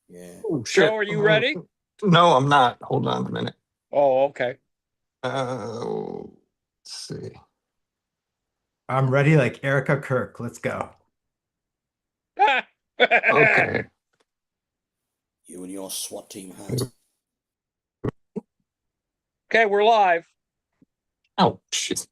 Yeah. Oh, Joe, shit. are you ready? No, I'm not. Hold on a minute. Oh, okay. Let's see. I'm ready like Erica Kirk. Let's go. Okay. You and your SWAT team hat. Okay, we're live. Oh, shit.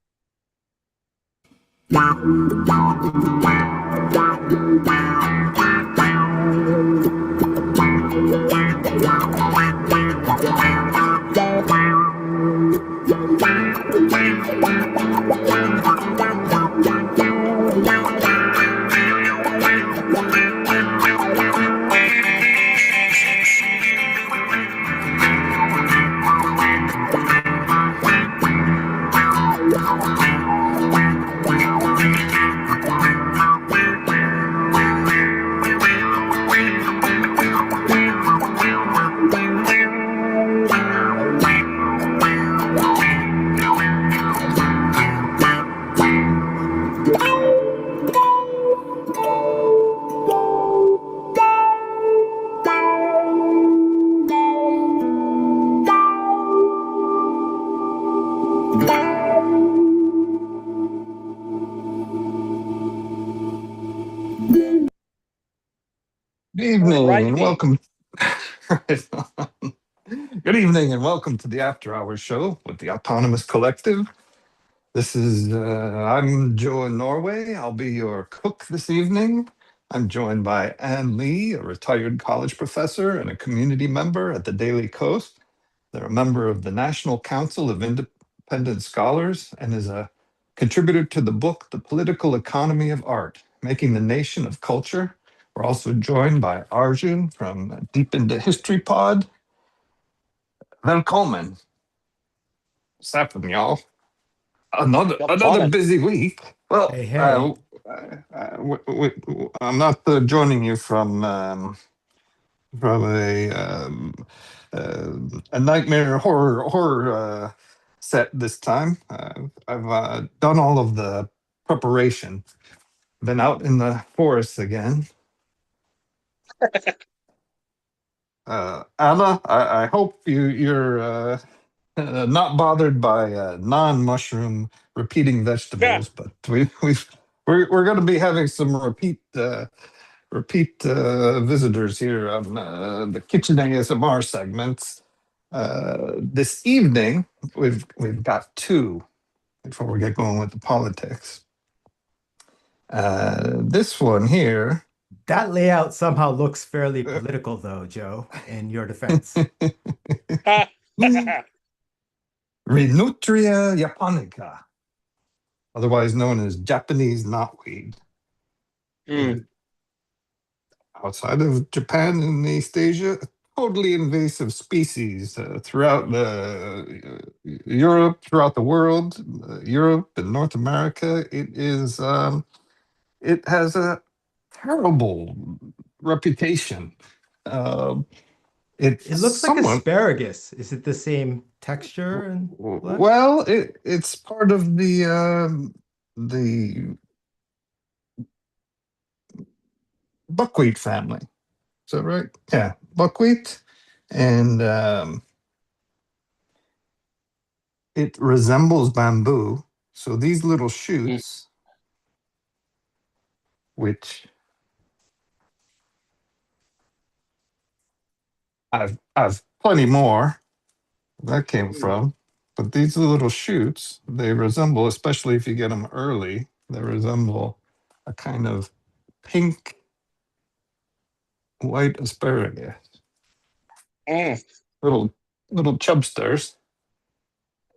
Good evening and welcome. Good evening and welcome to the After Hours Show with the Autonomous Collective. I'm Joe in Norway. I'll be your cook this evening. I'm joined by Anne Lee, a retired college professor and a community member at the Daily Coast. They're a member of the National Council of Independent Scholars and is a contributor to the book, The Political Economy of Art, Making the Nation of Culture. We're also joined by Arjun from Deep into History Pod. Velkommen. What's happening, y'all? Another busy week. Well, Hey. I'm not joining you from a nightmare horror set this time. I've done all of the preparation. Been out in the forest again. Anna, I hope you're not bothered by non-mushroom repeating vegetables, but we're going to be having some repeat visitors here on the Kitchen ASMR segments. This evening, we've got two before we get going with the politics. This one here. That layout somehow looks fairly political, though, Joe, in your defense. Renutria japonica, otherwise known as Japanese knotweed. Outside of Japan and East Asia, a totally invasive species throughout Europe, throughout the world, Europe and North America. It has a terrible reputation. It looks like asparagus. Is it the same texture and flesh? Well, it's part of the buckwheat family. Is that right? Yeah, buckwheat, and it resembles bamboo. So these little shoots, which I've plenty more that came from, but these little shoots, they resemble, especially if you get them early, they resemble a kind of pink white asparagus. Little chubsters,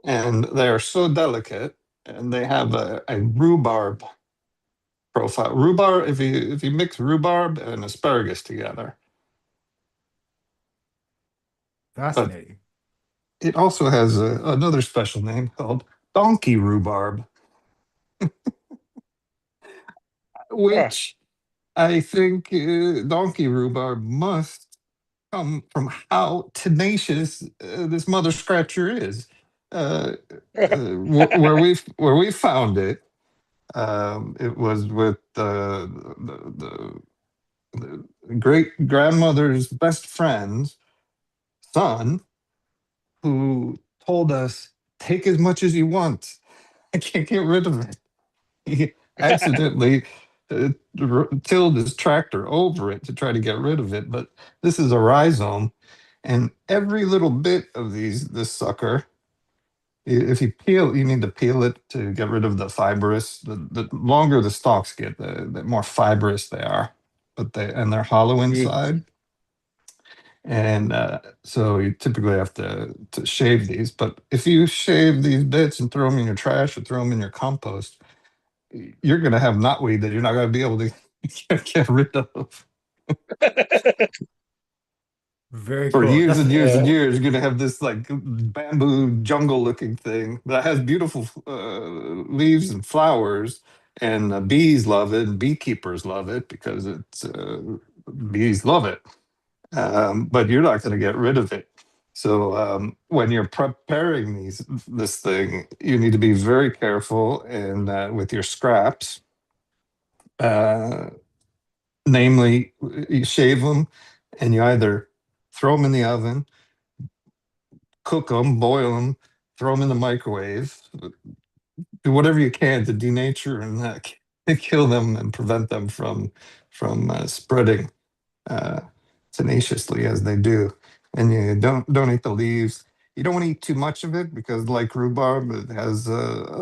and they are so delicate, and they have a rhubarb profile. Rhubarb, if you mix rhubarb and asparagus together. Fascinating. But it also has another special name called donkey rhubarb, which I think donkey rhubarb must come from how tenacious this mother scratcher is. Where we found it, it was with great grandmother's best friend's son, who told us, take as much as you want. I can't get rid of it. He accidentally tilled his tractor over it to try to get rid of it. But this is a rhizome, and every little bit of this sucker, if you peel, you need to peel it to get rid of the fibrous. The longer the stalks get, the more fibrous they are. But they're hollow inside. And so you typically have to shave these. But if you shave these bits and throw them in your trash or throw them in your compost, you're going to have knotweed that you're not going to be able to get rid of. Very For cool. years and years and Yeah. years. You're going to have this like bamboo jungle looking thing that has beautiful leaves and flowers, and bees love it, and beekeepers love it because it's bees love it. But you're not going to get rid of it. So when you're preparing this thing, you need to be very careful and with your scraps. Namely, you shave them and you either throw them in the oven, cook them, boil them, throw them in the microwave, do whatever you can to denature and kill them and prevent them from spreading tenaciously as they do. And you don't eat the leaves. You don't want to eat too much of it because, like rhubarb, it has a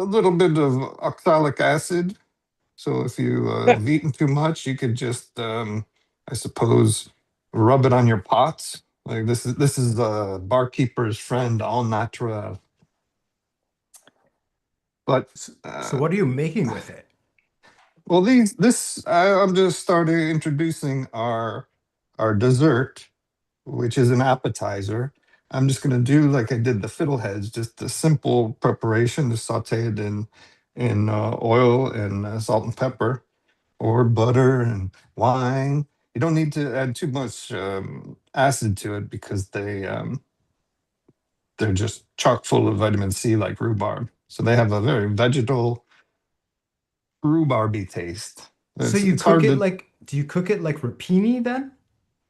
little bit of oxalic acid. So if you have eaten too much, you could just, I suppose, rub it on your pots. Like this is the barkeeper's friend, all natural. But So what are you making with it? well, I'm just starting introducing our dessert, which is an appetizer. I'm just going to do like I did the fiddleheads, just a simple preparation, to saute it in oil and salt and pepper, or butter and wine. You don't need to add too much acid to it because they're just chock full of vitamin C, like rhubarb. So they have a very vegetal, rhubarby taste. So It's hard to. do you cook it like rapini then?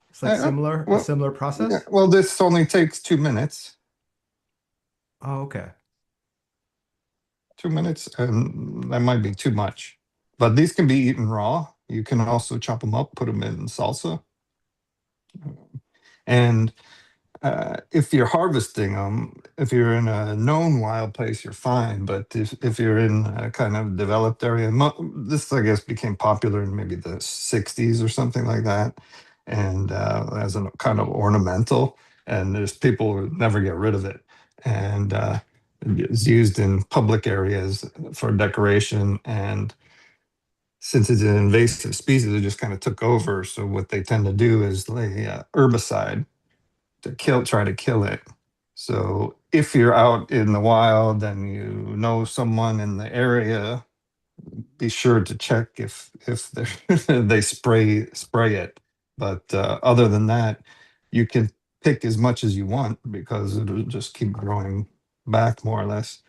It's like Uh, a well, similar yeah, process? well, this only takes 2 minutes. Oh, okay. 2 minutes, and that might be too much. But these can be eaten raw. You can also chop them up, put them in salsa. And if you're harvesting them, if you're in a known wild place, you're fine. But if you're in a kind of developed area, this, I guess, became popular in maybe the 60s or something like that, and as a kind of ornamental. And there's people who never get rid of it. And it's used in public areas for decoration. And since it's an invasive species, it just kind of took over. So what they tend to do is lay herbicide to try to kill it. So if you're out in the wild and you know someone in the area, be sure to check if they spray it. But other than that, you can pick as much as you want because it'll just keep growing back more or less.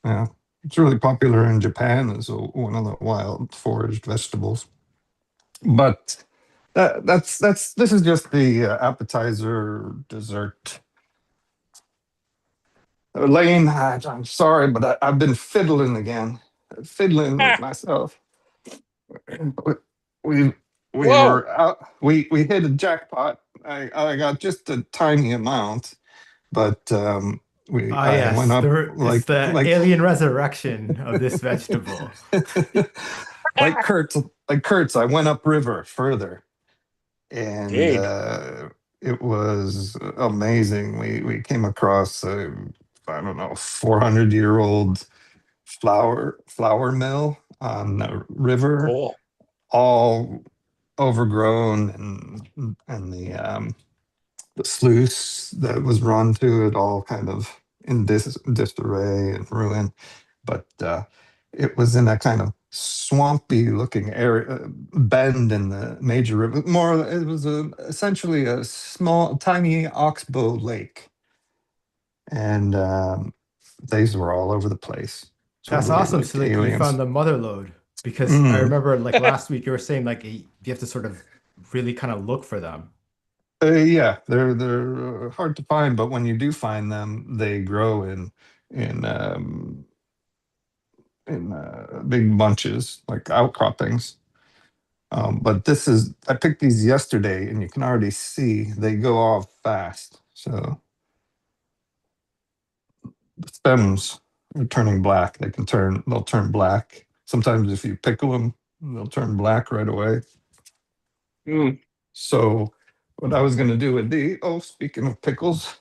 Yeah, it's really popular in Japan as one of the wild foraged vegetables. But this is just the appetizer dessert. Lane, I'm sorry, but I've been fiddling again, fiddling with myself. We Whoa. were out. We hit a jackpot. I got just a tiny amount, but Ah, I went yes. up It's like the alien resurrection of this vegetable. like Kurtz. I went up river further, and Dig. it was amazing. We came across I don't know, 400-year-old flour mill on the river, Cool. all overgrown, and the sluice that was run to it all kind of in disarray and ruin. But it was in a kind of swampy looking area, bend in the major river. It was essentially a small, tiny oxbow lake, and these were all over the place. That's Totally awesome. like So like you aliens. found the mother lode. Because I Mm. remember like last week you were saying like you have to sort of really kind of look for them. Yeah, they're hard to find, but when you do find them, they grow in big bunches, like outcroppings. But I picked these yesterday, and you can already see they go off fast. So the stems are turning black. They'll turn black. Sometimes if you pickle them, they'll turn black right away. Mm. So what I was going to do with speaking of pickles,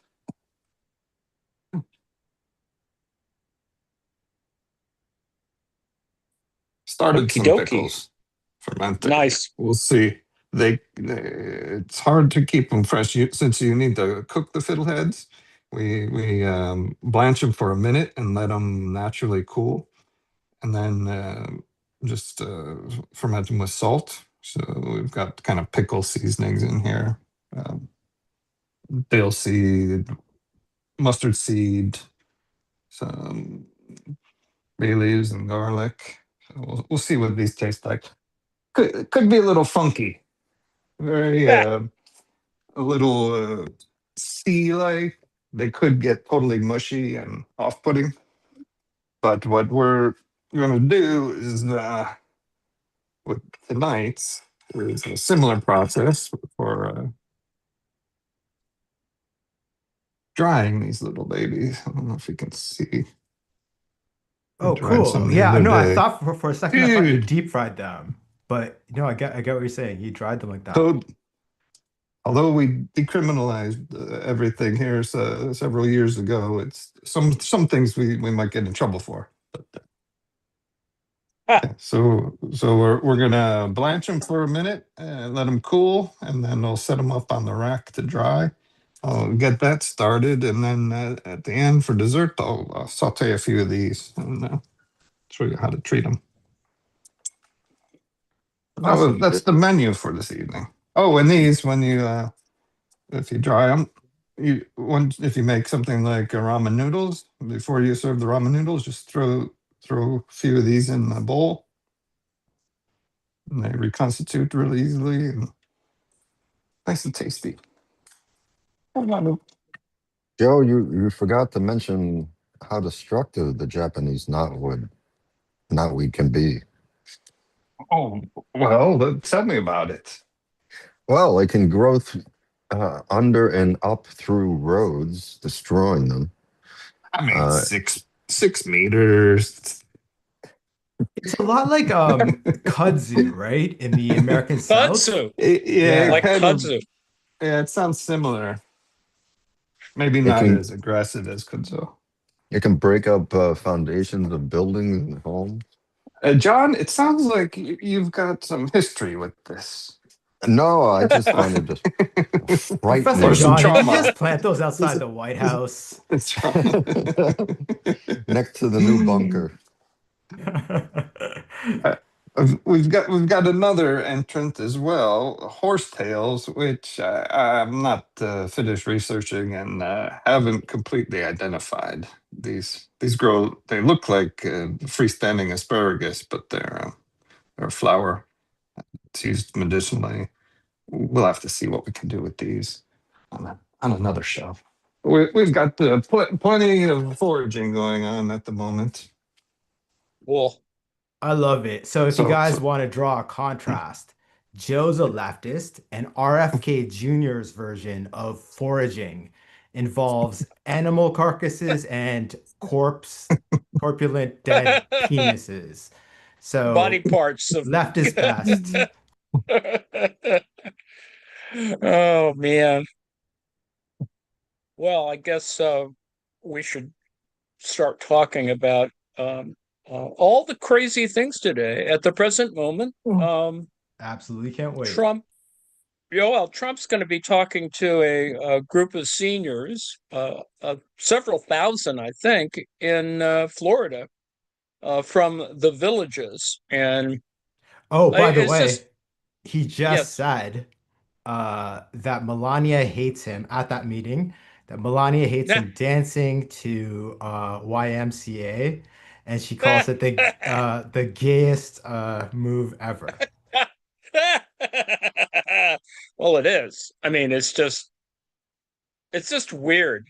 started Okie some dokie. pickles fermenting. Nice. We'll see. It's hard to keep them fresh since you need to cook the fiddleheads. We blanch them for a minute and let them naturally cool, and then just ferment them with salt. So we've got kind of pickle seasonings in here: um, dill seed, mustard seed, some bay leaves, and garlic. So we'll see what these taste like. Could be a little funky, very Yeah. a little sea-like. They could get totally mushy and off-putting. But what we're going to do is with tonight's is a similar process for drying these little babies. I don't know if you can see. I Oh, dried some cool. the Yeah, other no, I day. thought for a second I thought you Dude, deep fried them. But no, I get what you're saying. You dried them like that. so although we decriminalized everything here several years ago, it's some things we might get in trouble for. Yeah, so we're gonna blanch them for a minute and let them cool, and then we'll set them up on the rack to dry. I'll get that started, and then at the end for dessert, I'll saute a few of these and show you how to treat them. Oh, Awesome. that's the menu for this evening. Oh, and these, when you if you dry them, if you make something like ramen noodles, before you serve the ramen noodles, just throw a few of these in the bowl, and they reconstitute really easily and nice and tasty. Joe, you forgot to mention how destructive the Japanese knotweed can be. Oh, well, tell me about it. Well, it can grow under and up through roads, destroying them. I mean, Uh, 6 meters. It's a lot like kudzu, right? In the American South. Kudzu. Yeah, Yeah. Like kind of. kudzu. Yeah, it sounds similar. Maybe it not can as aggressive as kudzu. it can break up foundations of buildings and homes. John, it sounds like you've got some history with this. No, I just find it just Professor Or frightening. some John, did you trauma. just plant those outside the White House? It's trauma. Next to the new bunker. Uh, we've got another entrant as well, horsetails, which I'm not finished researching and haven't completely identified. These grow. They look like freestanding asparagus, but they're a flower. It's used medicinally. We'll have to see what we can do with these on another show. We've got plenty of foraging going on at the moment. Cool. I love it. So if you guys So want to draw a contrast, Joe's a leftist, and RFK Jr.'s version of foraging involves animal carcasses and corpulent dead penises. Body So parts of. left is best. Oh man. Well, I guess we should start talking about all the crazy things today. At the present moment, Absolutely can't wait. Trump. Yeah, well, Trump's going to be talking to a group of seniors, several thousand, I think, in Florida, from the villages, and Oh, by the it's just way, he just yes, said that Melania hates him at that meeting, that Melania hates nah, him dancing to YMCA, and she calls it the gayest move ever. Well, it is. I mean, it's just weird.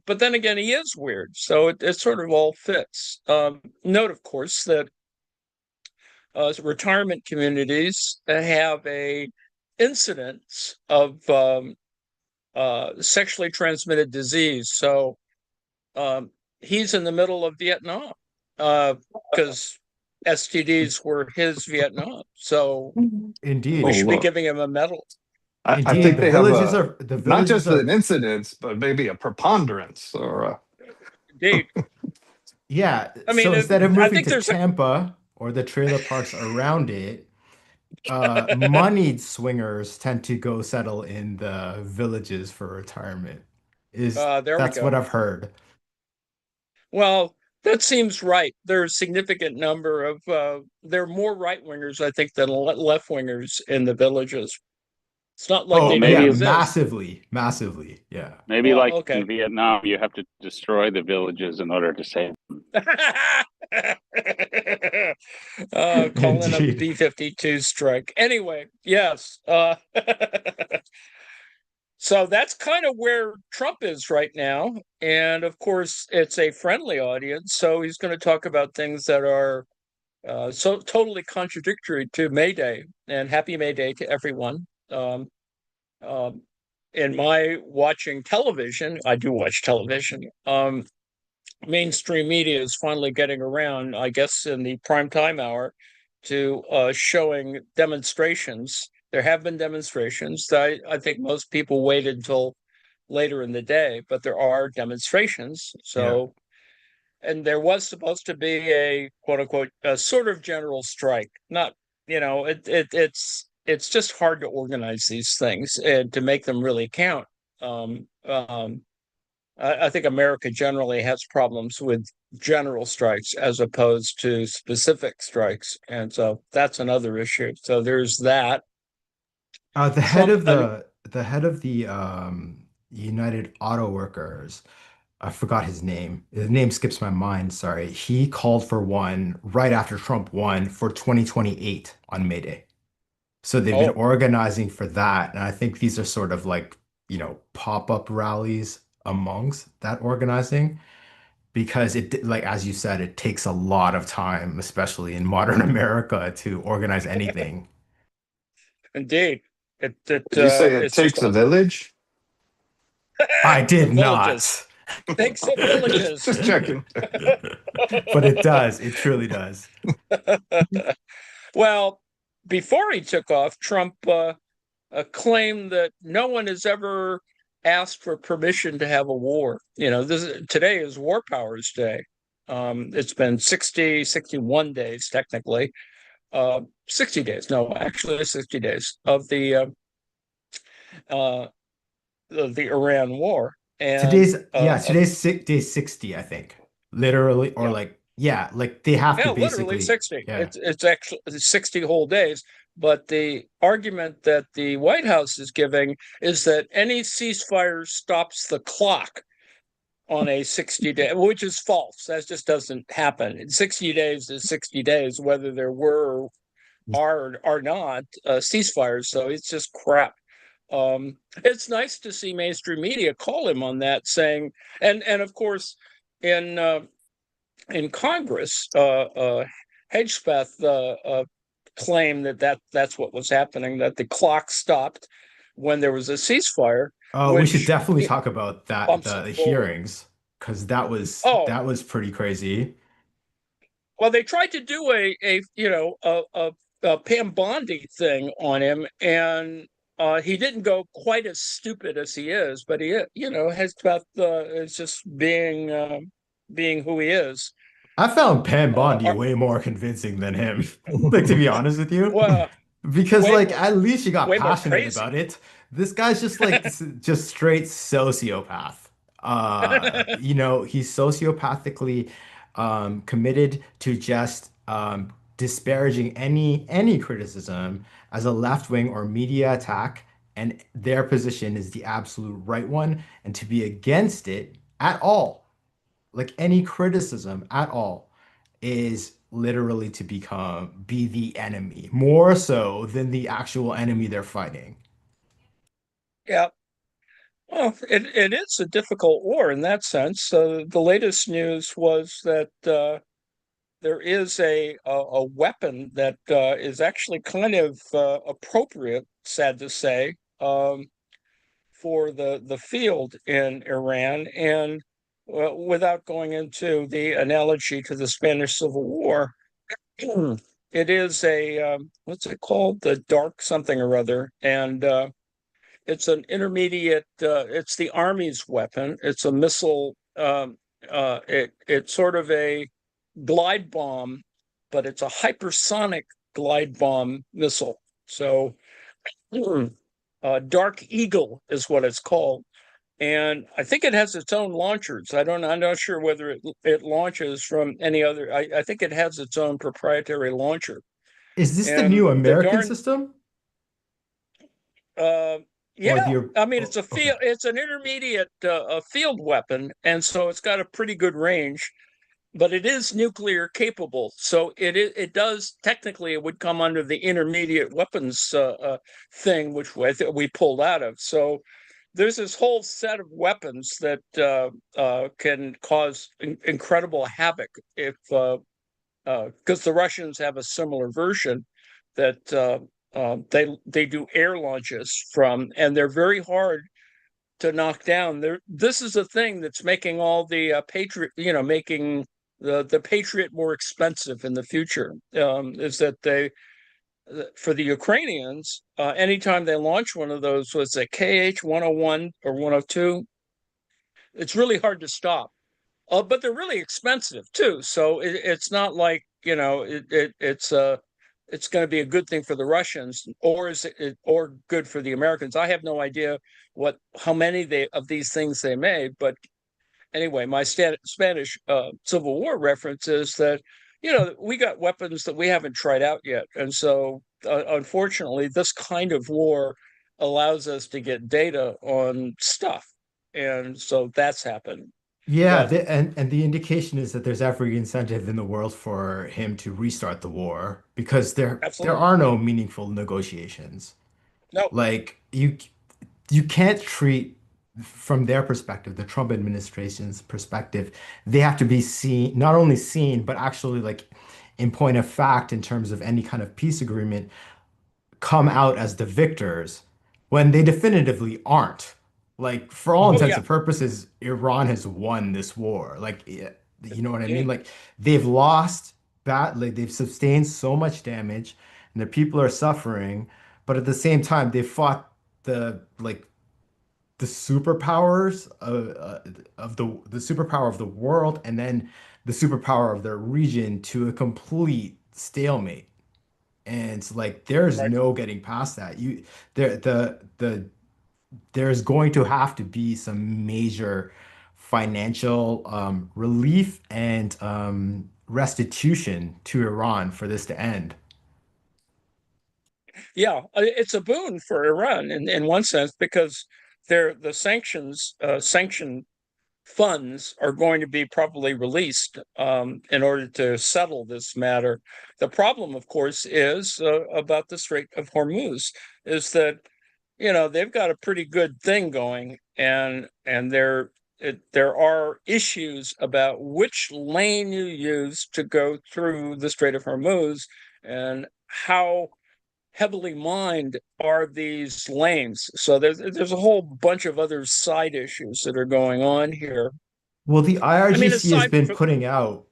But then again, he is weird, so it sort of all fits. Note, of course, that retirement communities have a incidence of sexually transmitted disease. So he's in the middle of Vietnam because STDs were his Vietnam. So we Indeed. should be look. giving him a medal. I Indeed, think the they have villages are the not villages just are an incidence, but maybe a preponderance or a, Indeed. yeah. I mean, So instead of I moving think to there's a Tampa or the trailer parks around it, moneyed swingers tend to go settle in the villages for retirement. there we That's what go. I've heard. Well, that seems right. There's a significant number of there are more right wingers, I think, than left wingers in the villages. It's not like Oh they Well, don't yeah, maybe exist. massively, massively. Yeah. maybe Well, like okay. in Vietnam, you have to destroy the villages in order to save them. Calling a Indeed. B-52 strike. Anyway, yes. So that's kind of where Trump is right now. And of course, it's a friendly audience. So he's going to talk about things that are so totally contradictory to May Day. And happy May Day to everyone. Um, in my watching television, I do watch television. Mainstream media is finally getting around, I guess, in the prime time hour to showing demonstrations. There have been demonstrations. I think most people waited until later in the day, but there are demonstrations. Yeah. So, and there was supposed to be a quote unquote a sort of general strike. Not, it's just hard to organize these things and to make them really count. I think America generally has problems with general strikes as opposed to specific strikes, and so that's another issue. So there's that. The head Trump, of the United Auto Workers, I forgot his name. His name skips my mind, sorry. He called for one right after Trump won for 2028 on May Day. So they've been oh, organizing for that. And I think these are sort of like, pop-up rallies amongst that organizing because like as you said, it takes a lot of time, especially in modern America, to organize anything. indeed, did you say it it's just takes a village? I the did villages. not. Thanks to just, villages. just checking. But it does. It truly does. Well, before he took off, Trump claimed that no one has ever asked for permission to have a war. Today is War Powers Day. It's been 61 days technically. 60 days. No, actually 60 days of uh, the Iran war. And Day 60, I think. Literally, or yeah, like, yeah, like they have to literally basically, 60. yeah. It's actually 60 whole days. But the argument that the White House is giving is that any ceasefire stops the clock on a 60-day, which is false. That just doesn't happen. 60 days is 60 days, whether there were or are not ceasefires. So it's just crap. It's nice to see mainstream media call him on that, saying, and of course, in Congress, Hedgepeth claimed that's what was happening, that the clock stopped when there was a ceasefire, We should which definitely talk about that, bumps the it forward. hearings, because that was Oh, that was pretty crazy. well, they tried to do a Pam Bondi thing on him, and he didn't go quite as stupid as he is, but he, Hedgepeth is just being who he is. I found Pam Uh, Bondi way more convincing than him, like to be honest with you. well, Because way like more, at least she got way more passionate crazy. about it. This guy's just like just straight sociopath. He's sociopathically committed to just disparaging any criticism as a left-wing or media attack, and their position is the absolute right one, and to be against it at all, like any criticism at all, is literally to be the enemy, more so than the actual enemy they're fighting. Yeah. Well, it is a difficult war in that sense. The latest news was that there is a weapon that is actually kind of appropriate, sad to say, for the field in Iran. And without going into the analogy to the Spanish Civil War, it is a what's it called? The dark something or other, and it's an intermediate. It's the Army's weapon. It's a missile. It's sort of a glide bomb, but it's a hypersonic glide bomb missile. So, Dark Eagle is what it's called, and I think it has its own launchers. I don't. I'm not sure whether it launches from any other. I think it has its own proprietary launcher. Is this the And new the American darn system? uh, Or yeah, I mean it's a okay. field. It's an intermediate a field weapon, and so it's got a pretty good range. But it is nuclear capable, so it does technically it would come under the intermediate weapons thing, which we pulled out of. So there's this whole set of weapons that can cause incredible havoc if because the Russians have a similar version that they do air launches from, and they're very hard to knock down. This is a thing that's making all the Patriot, making the Patriot more expensive in the future. Is that they for the Ukrainians, anytime they launch one of those, was a KH-101 or 102, it's really hard to stop. But they're really expensive too, so it's not like it's going to be a good thing for the Russians, or is it or good for the Americans? I have no idea how many of these things they made, but anyway, my Spanish Civil War reference is that we got weapons that we haven't tried out yet, and so unfortunately, this kind of war allows us to get data on stuff, and so that's happened. Yeah, But and the indication is that there's every incentive in the world for him to restart the war because there absolutely, are no meaningful negotiations. no, Like you can't treat from their perspective, the Trump administration's perspective, they have to be seen, not only seen, but actually like in point of fact, in terms of any kind of peace agreement, come out as the victors when they definitively aren't. Like, for all oh intents yeah, and purposes, Iran has won this war. Like, you know what I mean? indeed, Like, they've lost badly, they've sustained so much damage, and the people are suffering. But at the same time, they fought the superpowers of the superpower of the world, and then the superpower of their region to a complete stalemate. And it's like there's right. no getting past that. There there's going to have to be some major financial relief and restitution to Iran for this to end. Yeah, it's a boon for Iran in one sense because the sanction funds are going to be probably released in order to settle this matter. The problem, of course, is about the Strait of Hormuz, is that they've got a pretty good thing going, and there are issues about which lane you use to go through the Strait of Hormuz and how heavily mined are these lanes. So there's a whole bunch of other side issues that are going on here. Well, the I mean, IRGC has aside been from putting out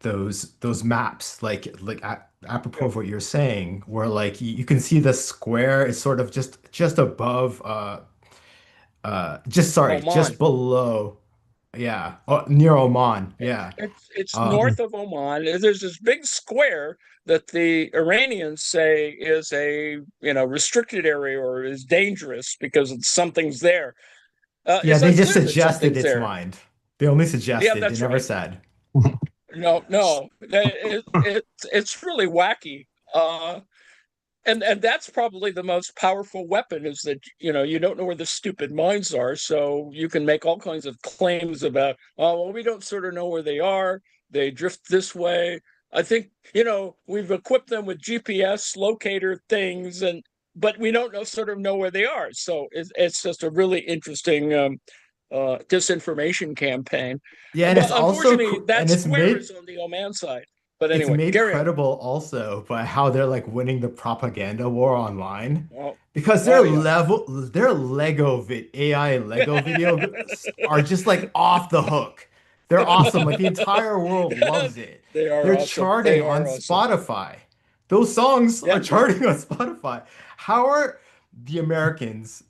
those maps, apropos yeah, of what you're saying, where like you can see the square is sort of just above just Oman. below, yeah, near Oman, yeah. It's Um, north of Oman. There's this big square that the Iranians say is a restricted area or is dangerous because something's there. yeah, It's they just unclear that suggested something's it's there. mined. They only Yeah, suggested, they that's never right. said. No, no, it's really wacky. Uh, and that's probably the most powerful weapon is that you don't know where the stupid mines are, so you can make all kinds of claims about, oh well, we don't sort of know where they are, they drift this way. I think, we've equipped them with GPS locator things, but we don't sort of know where they are. So it's just a really interesting disinformation campaign. Yeah, and But it's also unfortunately, that and it's square made is on the Oman side. But it's anyway, made carry on. credible also by how they're like winning the propaganda war online Oh, because oh yeah. their AI Lego videos are just like off the hook. They're awesome. Like the entire world loves it. They are They're awesome. They charting on are awesome. Spotify. Those songs are Yeah. charting on Spotify. How are the Americans,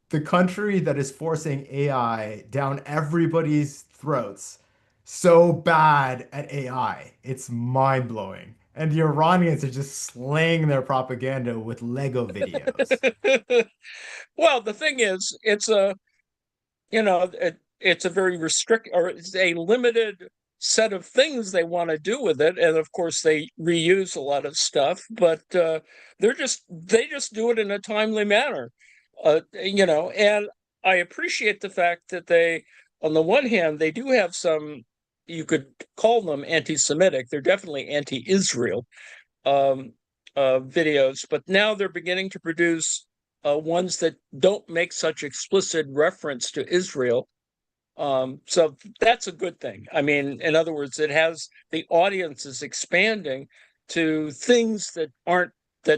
the country that is forcing AI down everybody's throats, so bad at AI? It's mind-blowing. And the Iranians are just slaying their propaganda with Lego videos. Well, the thing is, it's a very or it's a limited set of things they want to do with it, and of course they reuse a lot of stuff, but they just do it in a timely manner, and I appreciate the fact that they, on the one hand, they do have some, you could call them anti-Semitic, they're definitely anti-Israel um, videos, but now they're beginning to produce ones that don't make such explicit reference to Israel. So that's a good thing. I mean, in other words, the audience is expanding to things that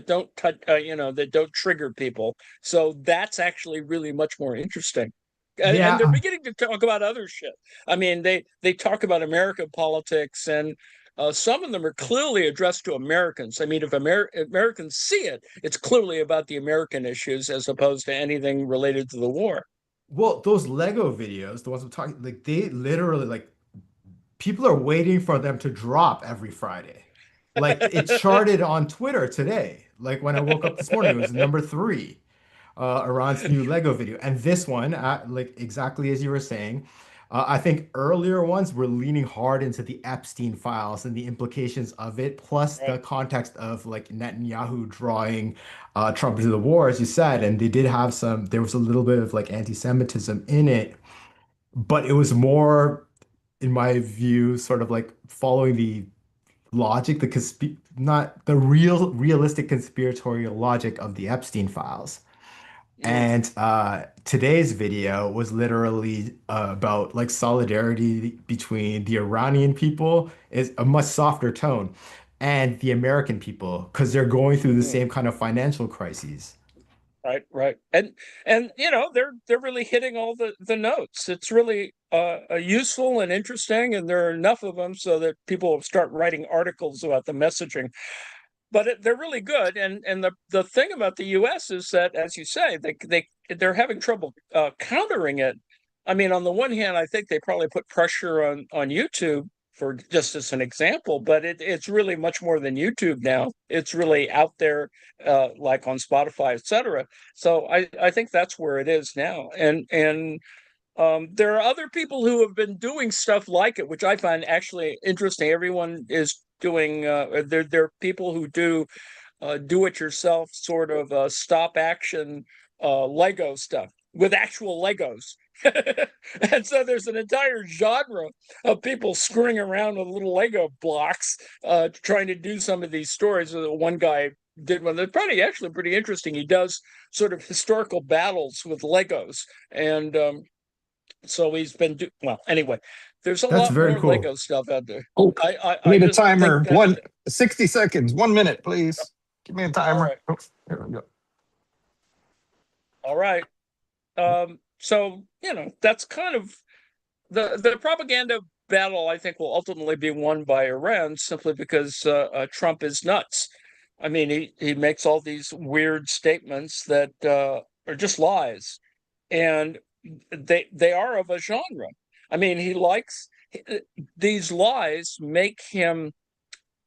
don't touch, that don't trigger people. So that's actually really much more interesting. And they're Yeah, beginning to talk about other shit. I mean, they talk about American politics, and some of them are clearly addressed to Americans. I mean, if Americans see it, it's clearly about the American issues as opposed to anything related to the war. well, those Lego videos, the ones I'm talking, like they literally like people are waiting for them to drop every Friday. Like it charted on Twitter today. Like when I woke up this morning, it was number three, Iran's new Lego video. And this one, like exactly as you were saying, I think earlier ones were leaning hard into the Epstein files and the implications of it, plus the Right. context of like Netanyahu drawing Trump into the war, as you said. And they did have there was a little bit of like anti-Semitism in it, but it was more, in my view, sort of like following the logic, not the realistic conspiratorial logic of the Epstein files. Mm. And today's video was literally about like solidarity between the Iranian people, is a much softer tone, and the American people, because they're going through the Mm. same kind of financial crises. Right. And they're really hitting all the notes. It's really useful and interesting, and there are enough of them so that people will start writing articles about the messaging. But they're really good, and the thing about the U.S. is that, as you say, they're having trouble countering it. I mean, on the one hand, I think they probably put pressure on YouTube, for just as an example, but it's really much more than YouTube now. It's really out there, like on Spotify, etc. So I think that's where it is now, and there are other people who have been doing stuff like it, which I find actually interesting. Everyone is doing. There are people who do it yourself sort of stop action Lego stuff with actual Legos. And so there's an entire genre of people screwing around with little Lego blocks, trying to do some of these stories. One guy did one that's actually pretty interesting. He does sort of historical battles with Legos, and so he's been well. Anyway, there's a That's lot very more cool. Lego stuff out there. Oh, I I need a just think timer. that's 60 seconds, 1 minute, please. Give me a all timer. right. Oh, here we go. All right. So that's kind of the propaganda battle. I think will ultimately be won by Iran simply because Trump is nuts. I mean, he makes all these weird statements that are just lies, and they are of a genre. I mean, he likes these lies make him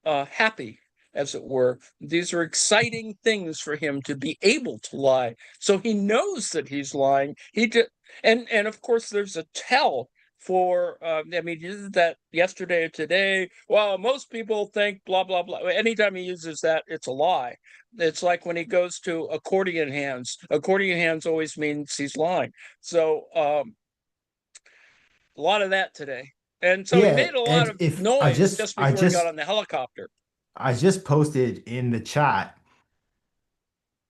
happy, as it were. These are exciting things for him to be able to lie. So he knows that he's lying. And of course, there's a tell for. I mean, he did that yesterday or today. Well, most people think blah blah blah. Anytime he uses that, it's a lie. It's like when he goes to accordion hands. Accordion hands always means he's lying. So a lot of that today. And so he Yeah, made a lot and of if noise just before he got on the helicopter. I just posted in the chat,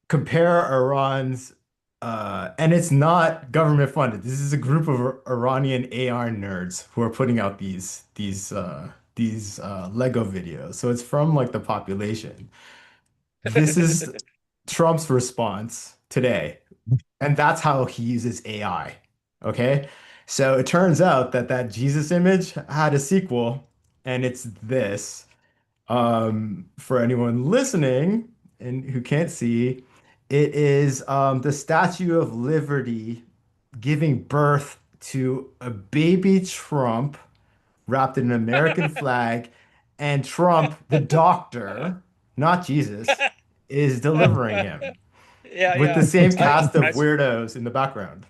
compare Iran's and it's not government funded. This is a group of Iranian AR nerds who are putting out these Lego videos. So it's from like the population. This is Trump's response today. And that's how he uses AI. Okay. So it turns out that that Jesus image had a sequel, and it's this. For anyone listening and who can't see, it is the Statue of Liberty giving birth to a baby Trump wrapped in an American flag, and Trump, the doctor, not Jesus, is delivering him Yeah, with the yeah. same I, cast of I, weirdos in the background.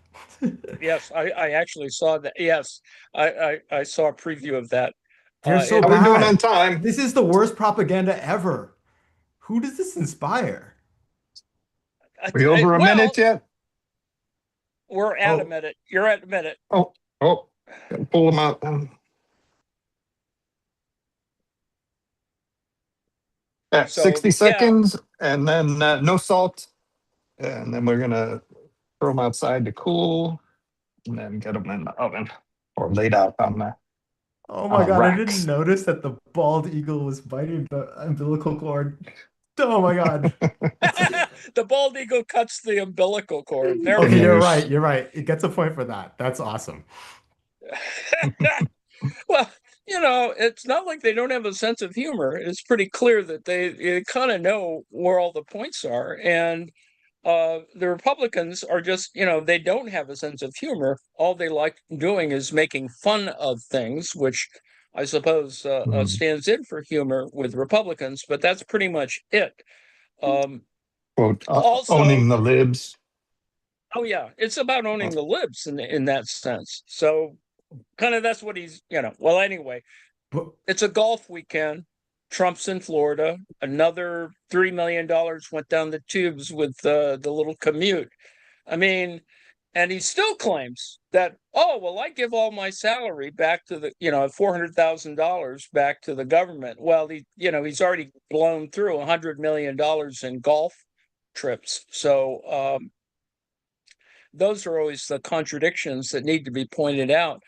yes, I actually saw that. Yes, I saw a preview of that. They're so How we doing on bad. time? This is the worst propaganda ever. Who does this inspire? We over a Well, minute yet? we're at a Oh, minute. You're at a minute. Oh, gotta pull them out. Yeah, So 60 yeah, seconds, and then no salt. And then we're gonna throw them outside to cool, and then get them in the oven or laid out on oh my on God, I didn't racks. notice that the bald eagle was biting the umbilical cord. Oh my God. the bald eagle cuts the umbilical cord. There we Okay, go. you're Fingers. right. You're right. It gets a point for that. That's awesome. Well, it's not like they don't have a sense of humor. It's pretty clear that they kind of know where all the points are. And the Republicans are just, they don't have a sense of humor. All they like doing is making fun of things, which I suppose Mhm. stands in for humor with Republicans, but that's pretty much it. Um, Quote, also, owning the libs. oh yeah, it's about owning the libs in that sense. So kind of that's what he's, well, anyway, But it's a golf weekend. Trump's in Florida. Another $3 million went down the tubes with the little commute. I mean, and he still claims that, oh, well, I give all my salary back to the, $400,000 back to the government. Well, he's already blown through $100 million in golf trips. So those are always the contradictions that need to be pointed out.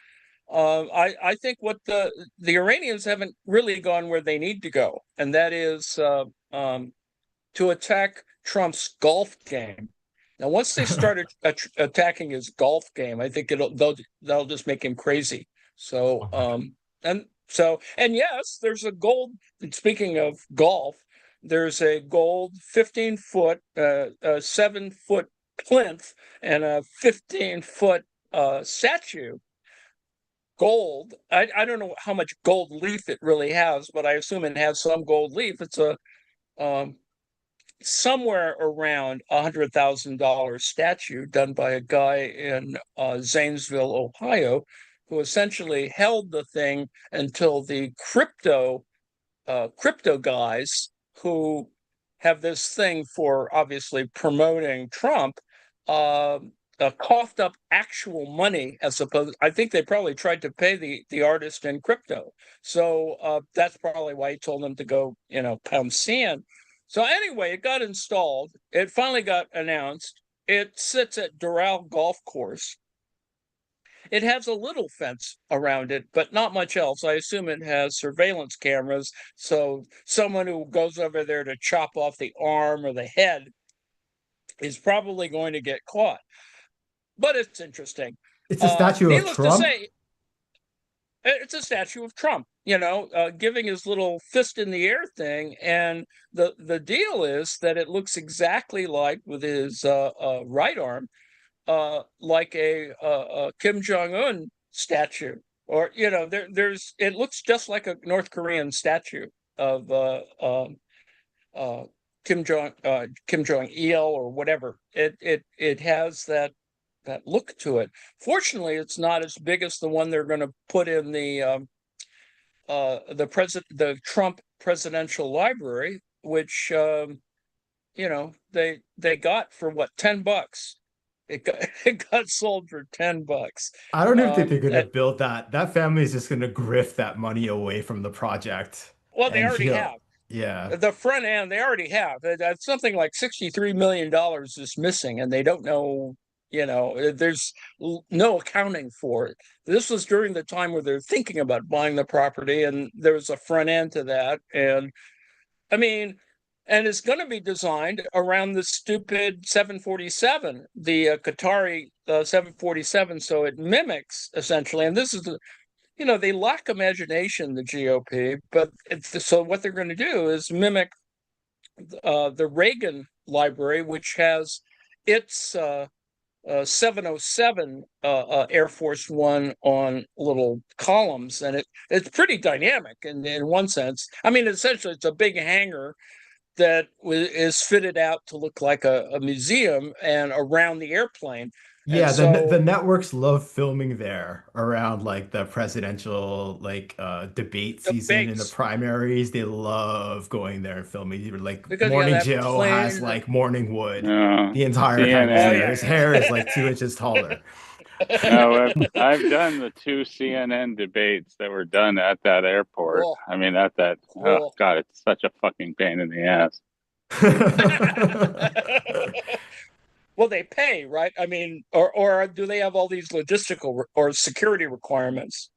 I think what the Iranians haven't really gone where they need to go, and that is to attack Trump's golf game. Now, once they started attacking his golf game, I think they'll just make him crazy. So and yes, there's a gold. Speaking of golf, there's a gold 15-foot, 7-foot plinth, and a 15-foot statue. Gold. I don't know how much gold leaf it really has, but I assume it has some gold leaf. It's a somewhere around $100,000 statue done by a guy in Zanesville, Ohio, who essentially held the thing until the crypto guys who have this thing for obviously promoting Trump uh, coughed up actual money as opposed. I think they probably tried to pay the artist in crypto, so that's probably why he told them to go, pound sand. So anyway, it got installed. It finally got announced. It sits at Doral Golf Course. It has a little fence around it, but not much else. I assume it has surveillance cameras, so someone who goes over there to chop off the arm or the head is probably going to get caught. But it's interesting. it's a statue of Needless to Trump. say, it's a statue of Trump, giving his little fist in the air thing. And the deal is that it looks exactly like, with his right arm, like a Kim Jong-un statue, or there's it looks just like a North Korean statue of uh, Kim Jong Il or whatever. It has that look to it. Fortunately, it's not as big as the one they're going to put in the Trump Presidential Library, which they got for what, $10. it got sold for $10. I don't even think they're gonna And, build that. That family is just gonna grift that money away from the project. well, they And already he'll, have. yeah. The front end, they already have. Something like $63 million is missing, and they don't know, there's no accounting for it. This was during the time where they're thinking about buying the property, and there's a front end to that. And I mean, and it's going to be designed around the stupid 747, the Qatari 747. So it mimics essentially, and this is they lack imagination, the GOP, but so what they're going to do is mimic the Reagan library, which has its 707 Air Force One on little columns, and it's pretty dynamic in one sense. I mean, essentially, it's a big hangar that is fitted out to look like a museum and around the airplane. And Yeah, so the networks love filming there around like the presidential debate season in the debates, primaries. They love going there and filming. Even, like because you got Morning that Joe has plane. like morning wood No, the entire time he's Oh CNN. there. yeah. His hair is like 2 inches taller. No, I've done the two CNN debates that were done at that airport. Cool, I mean, at that, oh cool. God, it's such a fucking pain in the ass. Well, they pay, right? I mean, or do they have all these logistical or security requirements?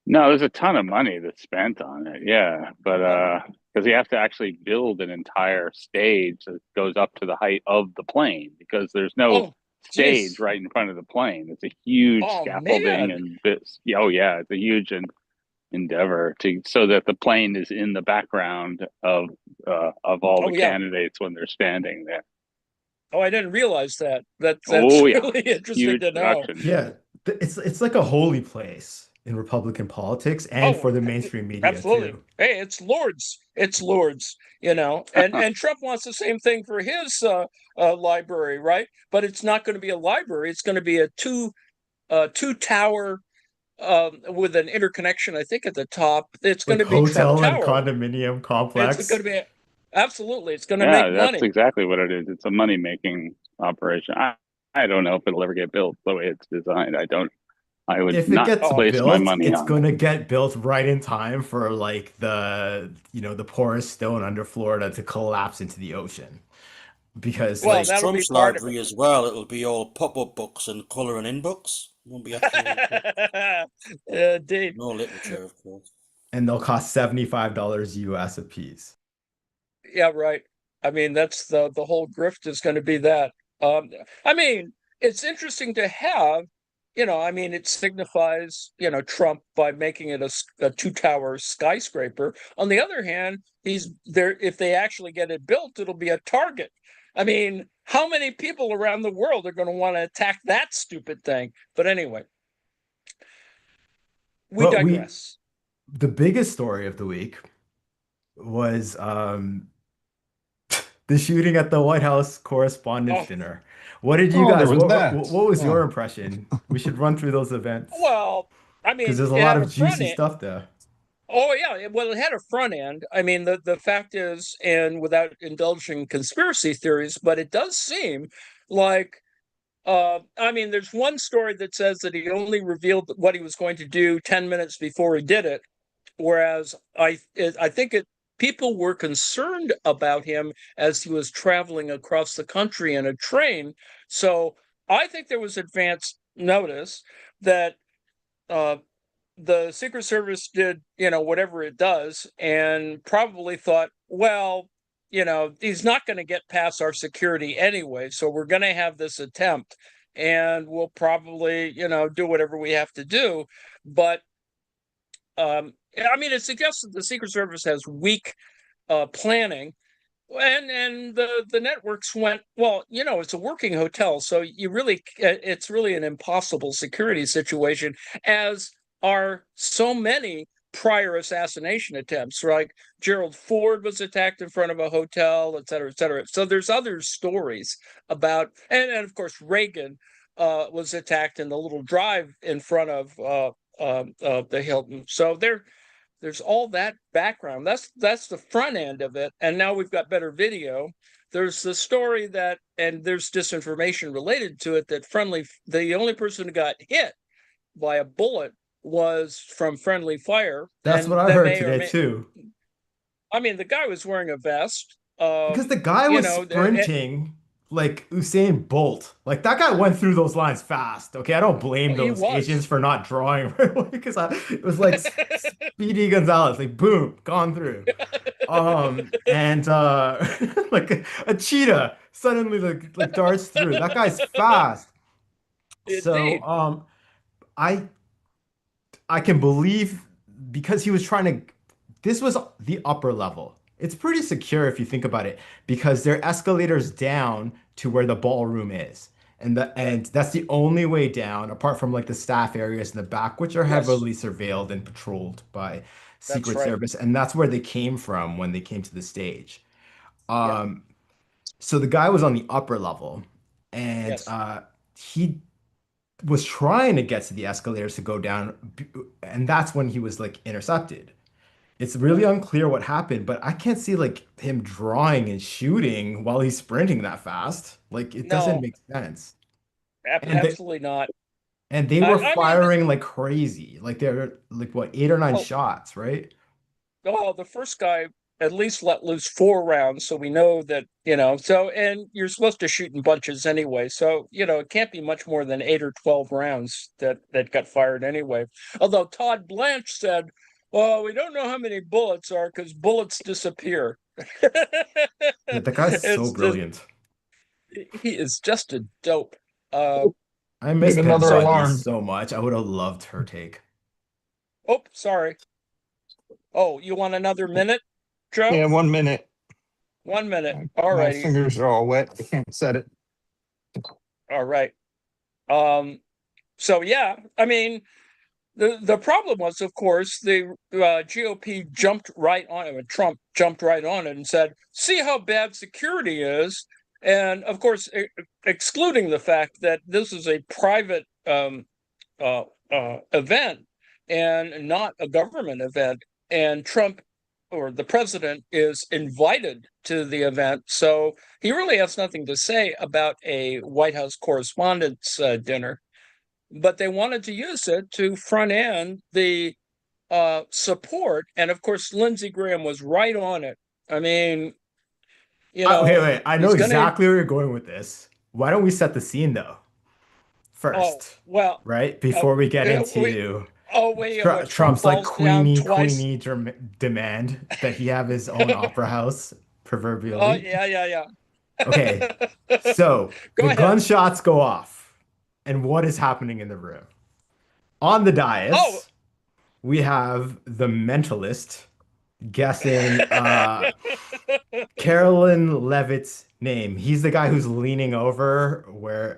No, there's a ton of money that's spent on it. Yeah. But, because you have to actually build an entire stage that goes up to the height of the plane because there's no Oh, stage geez. right in front of the plane. It's a huge Oh scaffolding man. and bits. Oh yeah, it's a huge endeavor to so that the plane is in the background of all the Oh yeah. candidates when they're standing there. Oh, I didn't realize that. That's Oh yeah, really interesting huge to know. production. Yeah, it's like a holy place in Republican politics and Oh, for the mainstream media absolutely. too. Hey, it's Lord's. It's Lord's, and Trump wants the same thing for his library, right? But it's not going to be a library. It's going to be a two tower with an interconnection, I think, at the top. It's going Like to be Trump hotel and Tower. condominium It's going complex. to be absolutely. It's going to make Yeah, that's money. exactly what it is. It's a money making operation. I don't know if it'll ever get built the way it's designed. I would If it not gets Oh, place my built, money it's on it. gonna get built right in time for like the porous stone under Florida to collapse into the ocean. Because Well, well, it's like that'll be Trump's part of it. library as well. It'll be all pop-up books and colouring in books. It won't be actual books. Indeed. No literature, of course. and they'll cost $75 US a piece. Yeah, right. I mean, that's the whole grift is going to be that. I mean, it's interesting to have, I mean, it signifies, Trump by making it a two-tower skyscraper. On the other hand, he's there. If they actually get it built, it'll be a target. I mean, how many people around the world are going to want to attack that stupid thing? But anyway, we But digress. the biggest story of the week was the shooting at the White House Correspondents' Oh, Dinner. What did you Oh, there guys, was what that. was your Oh, impression? We should run through those events well, I because mean, there's a it lot had of a front juicy end. stuff there. Oh yeah, well, it had a front end. I mean, the fact is, and without indulging conspiracy theories, but it does seem like I mean, there's one story that says that he only revealed what he was going to do 10 minutes before he did it, whereas I think people were concerned about him as he was traveling across the country in a train. So I think there was advance notice that uh, the Secret Service did, whatever it does, and probably thought, well, he's not going to get past our security anyway, so we're going to have this attempt, and we'll probably, do whatever we have to do. But I mean, it suggests that the Secret Service has weak planning, and the networks went, well, it's a working hotel, so it's really an impossible security situation, as are so many prior assassination attempts. Like Gerald Ford was attacked in front of a hotel, et cetera, et cetera. So there's other stories about, and of course Reagan was attacked in the little drive in front of the Hilton. So there's all that background. That's the front end of it, and now we've got better video there's the story that, and there's disinformation related to it, that the only person who got hit by a bullet was from friendly fire, That's what and I that heard may or today may. too. I mean, the guy was wearing a vest. Because the guy You was know, sprinting like Usain Bolt. Like that guy went through those lines fast. Okay, I don't blame he those was. agents for not drawing right away because it was like Speedy Gonzalez, like boom, gone through. And like a cheetah suddenly like darts through. That guy's fast. So Indeed. I I can believe because he was trying to, this was the upper level. It's pretty secure if you think about it, because there are escalators down to where the ballroom is. And that's the only way down, apart from like the staff areas in the back, which are Yes, heavily surveilled and patrolled by that's Secret right. Service. And that's where they came from when they came to the stage. Yeah. Um, so the guy was on the upper level, and Yes. he was trying to get to the escalators to go down, and that's when he was like intercepted. It's really Right. unclear what happened, but I can't see like him drawing and shooting while he's sprinting that fast. Like it doesn't No, make sense. And they absolutely not. and they were I mean, firing like crazy. Like they're like what, 8 or 9 oh, shots, right? well, the first guy at least let loose 4 rounds, so we know that, so, and you're supposed to shoot in bunches anyway, so, it can't be much more than 8 or 12 rounds that got fired anyway. Although Todd Blanche said, well, we don't know how many bullets are because bullets disappear. Yeah, the guy's so It's just, brilliant. he is just a dope. Uh, I Need miss Pam another so, Bondi alarm. so much. I would have loved her take. oh, sorry. Oh, you want another minute, Joe? Yeah, 1 minute. 1 minute. All My righty. fingers are all wet. I can't set it. All right. Um, so yeah, I mean, the problem was, of course, the GOP jumped right on it. Trump jumped right on it and said, "See how bad security is," and of course, excluding the fact that this is a private event and not a government event, and Trump or the president is invited to the event, so he really has nothing to say about a White House Correspondents' dinner. But they wanted to use it to front end the support, and of course, Lindsey Graham was right on it. I mean, Wait, wait. I know he's gonna. exactly where you're going with this. Why don't we set the scene though? Oh First, well. right? Uh, Before we get we, into oh wait, what Trump Trump's like falls down Queenie, twice. Queenie demand that he have his own opera house, Oh proverbially. yeah, yeah, Okay, yeah. so Go the ahead. gunshots go off, and what is happening in the room? On the Oh. dais, we have the mentalist guessing Carolyn Levitt's name. He's the guy who's leaning over where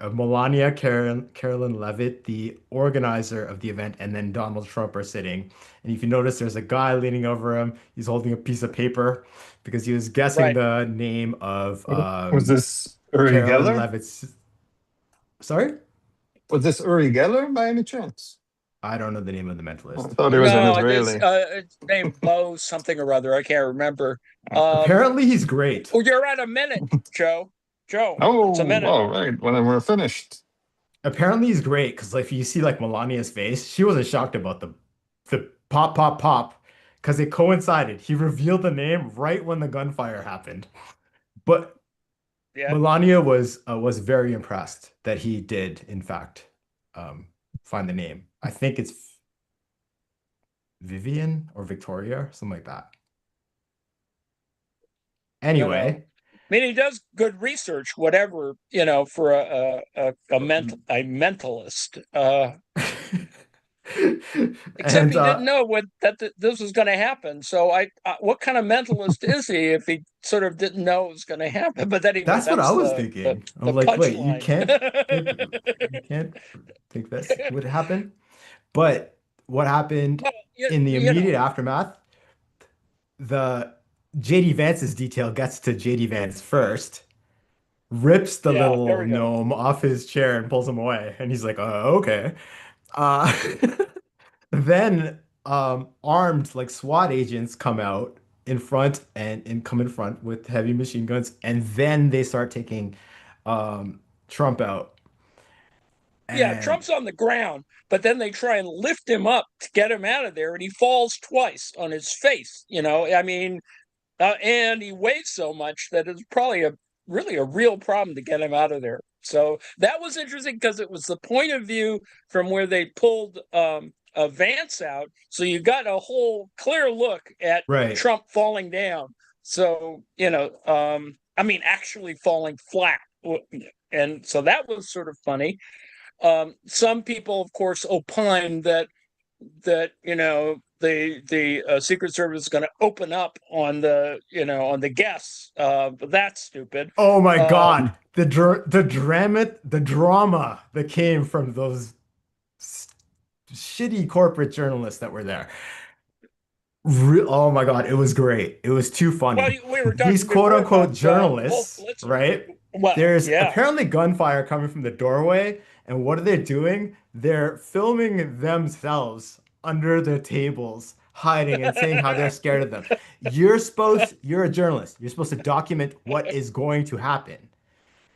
Carolyn Levitt, the organizer of the event, and then Donald Trump are sitting. And if you notice, there's a guy leaning over him. He's holding a piece of paper because he was guessing Right. the name of Was this Uri Carolyn Geller? Levitt's. Sorry? Was this Uri Geller by any chance? I don't know the name of the I mentalist. thought he was an No, Israeli. it's named Bo something or other. I can't remember. Apparently, he's great. Oh, you're at a minute, Joe. Joe, it's a Oh, minute. all right. Well, then we're finished. Apparently he's great because like if you see like Melania's face, she wasn't shocked about the pop pop pop because it coincided. He revealed the name right when the gunfire happened. But Yeah. Melania was very impressed that he did in fact um, find the name. I think it's Vivian or Victoria, something like that. Anyway, I mean, he does good research, whatever, for a mentalist. Except and he didn't know this was going to happen. So what kind of mentalist is he if he sort of didn't know it was going to happen? But anyway, that's what I that's was the thinking. I'm like, wait, you punchline. can't think this would happen. But what happened Well, in the immediate aftermath, the JD Vance's detail gets to JD Vance first, rips the yeah, there little we go. gnome off his chair and pulls him away. And he's like, okay. Uh, then armed like SWAT agents come out in front and come in front with heavy machine guns, and then they start taking Trump out. Yeah, And Trump's on the ground, but then they try and lift him up to get him out of there, and he falls twice on his face. I mean, and he weighs so much that it's probably really a real problem to get him out of there. So that was interesting because it was the point of view from where they pulled Vance out, so you got a whole clear look at right. Trump falling down. So I mean, actually falling flat, and so that was sort of funny. Some people, of course, opine that the Secret Service is going to open up on the guests, but that's stupid. Oh my Um, God. The drama that came from those shitty corporate journalists that were there. Oh my God, it was great. It was too well, funny. we were These talking quote before unquote about Wolf journalists, Blitzer. right? Well, There's yeah. apparently gunfire coming from the doorway, and what are they doing? They're filming themselves under the tables, hiding and saying how they're scared of them. You're a journalist. You're supposed to document what is going to happen.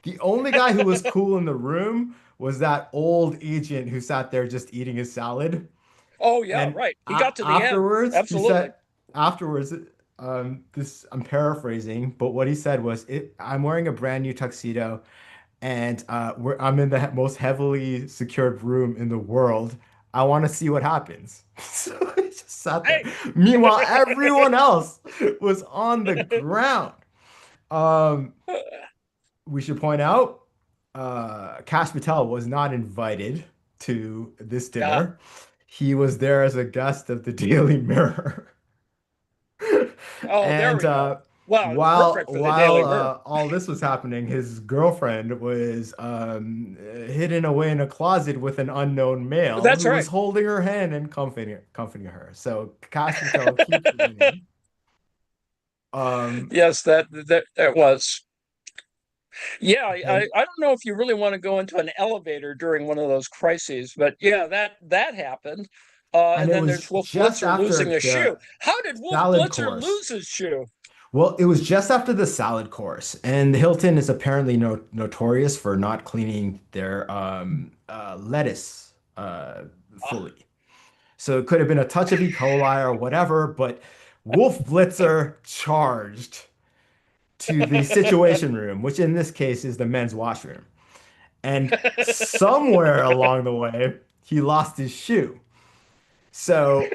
The only guy who was cool in the room was that old agent who sat there just eating his salad. Oh, yeah, And right. He got to the end. he Absolutely. said, afterwards, this I'm paraphrasing, but what he said was, I'm wearing a brand new tuxedo, and I'm in the most heavily secured room in the world. I want to see what happens. So he just sat there. Hey. Meanwhile, everyone else was on the ground. Um, we should point out, Kash Patel was not invited to this Yeah. dinner. He was there as a guest of the Daily Mirror. Oh, there And we go. Well, it's while perfect for the Daily while Mirror. all this was happening, his girlfriend was hidden away in a closet with an unknown male That's who was right. holding her hand and comforting her. So Kash Patel keeps winning. Um, Yes, that was. Yeah, and I don't know if you really want to go into an elevator during one of those crises, but yeah, that happened. and And it then was there's Wolf just Blitzer losing after a shoe. the How did Wolf salad Blitzer course. lose his shoe? Well, it was just after the salad course, and Hilton is apparently notorious for not cleaning their lettuce Ah, fully. So it could have been a touch of E. coli or whatever, but Wolf Blitzer charged to the Situation Room, which in this case is the men's washroom. And somewhere along the way, he lost his shoe. So,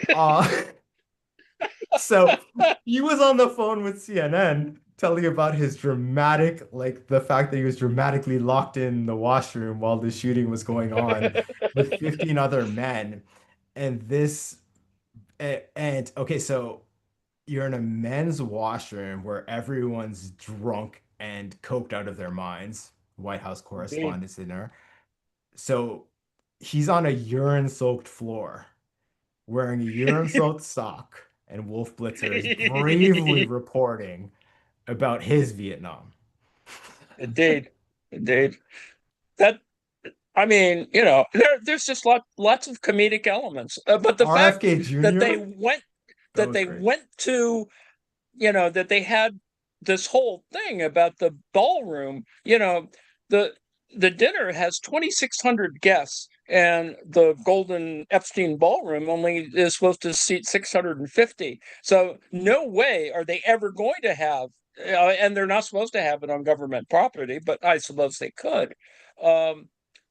so he was on the phone with CNN telling about his dramatic, like the fact that he was dramatically locked in the washroom while the shooting was going on with 15 other men. And okay, so you're in a men's washroom where everyone's drunk and coked out of their minds. White House Indeed. Correspondents' Dinner. So he's on a urine-soaked floor wearing a urine-soaked sock, and Wolf Blitzer is bravely reporting about his Vietnam. Indeed, indeed. That I mean, there's just lots of comedic elements. But the fact RFK that they Jr., went that that was they great. went to that they had this whole thing about the ballroom. The the dinner has 2,600 guests, and the Golden Epstein Ballroom only is supposed to seat 650. So no way are they ever going to have, and they're not supposed to have it on government property, but I suppose they could. Um,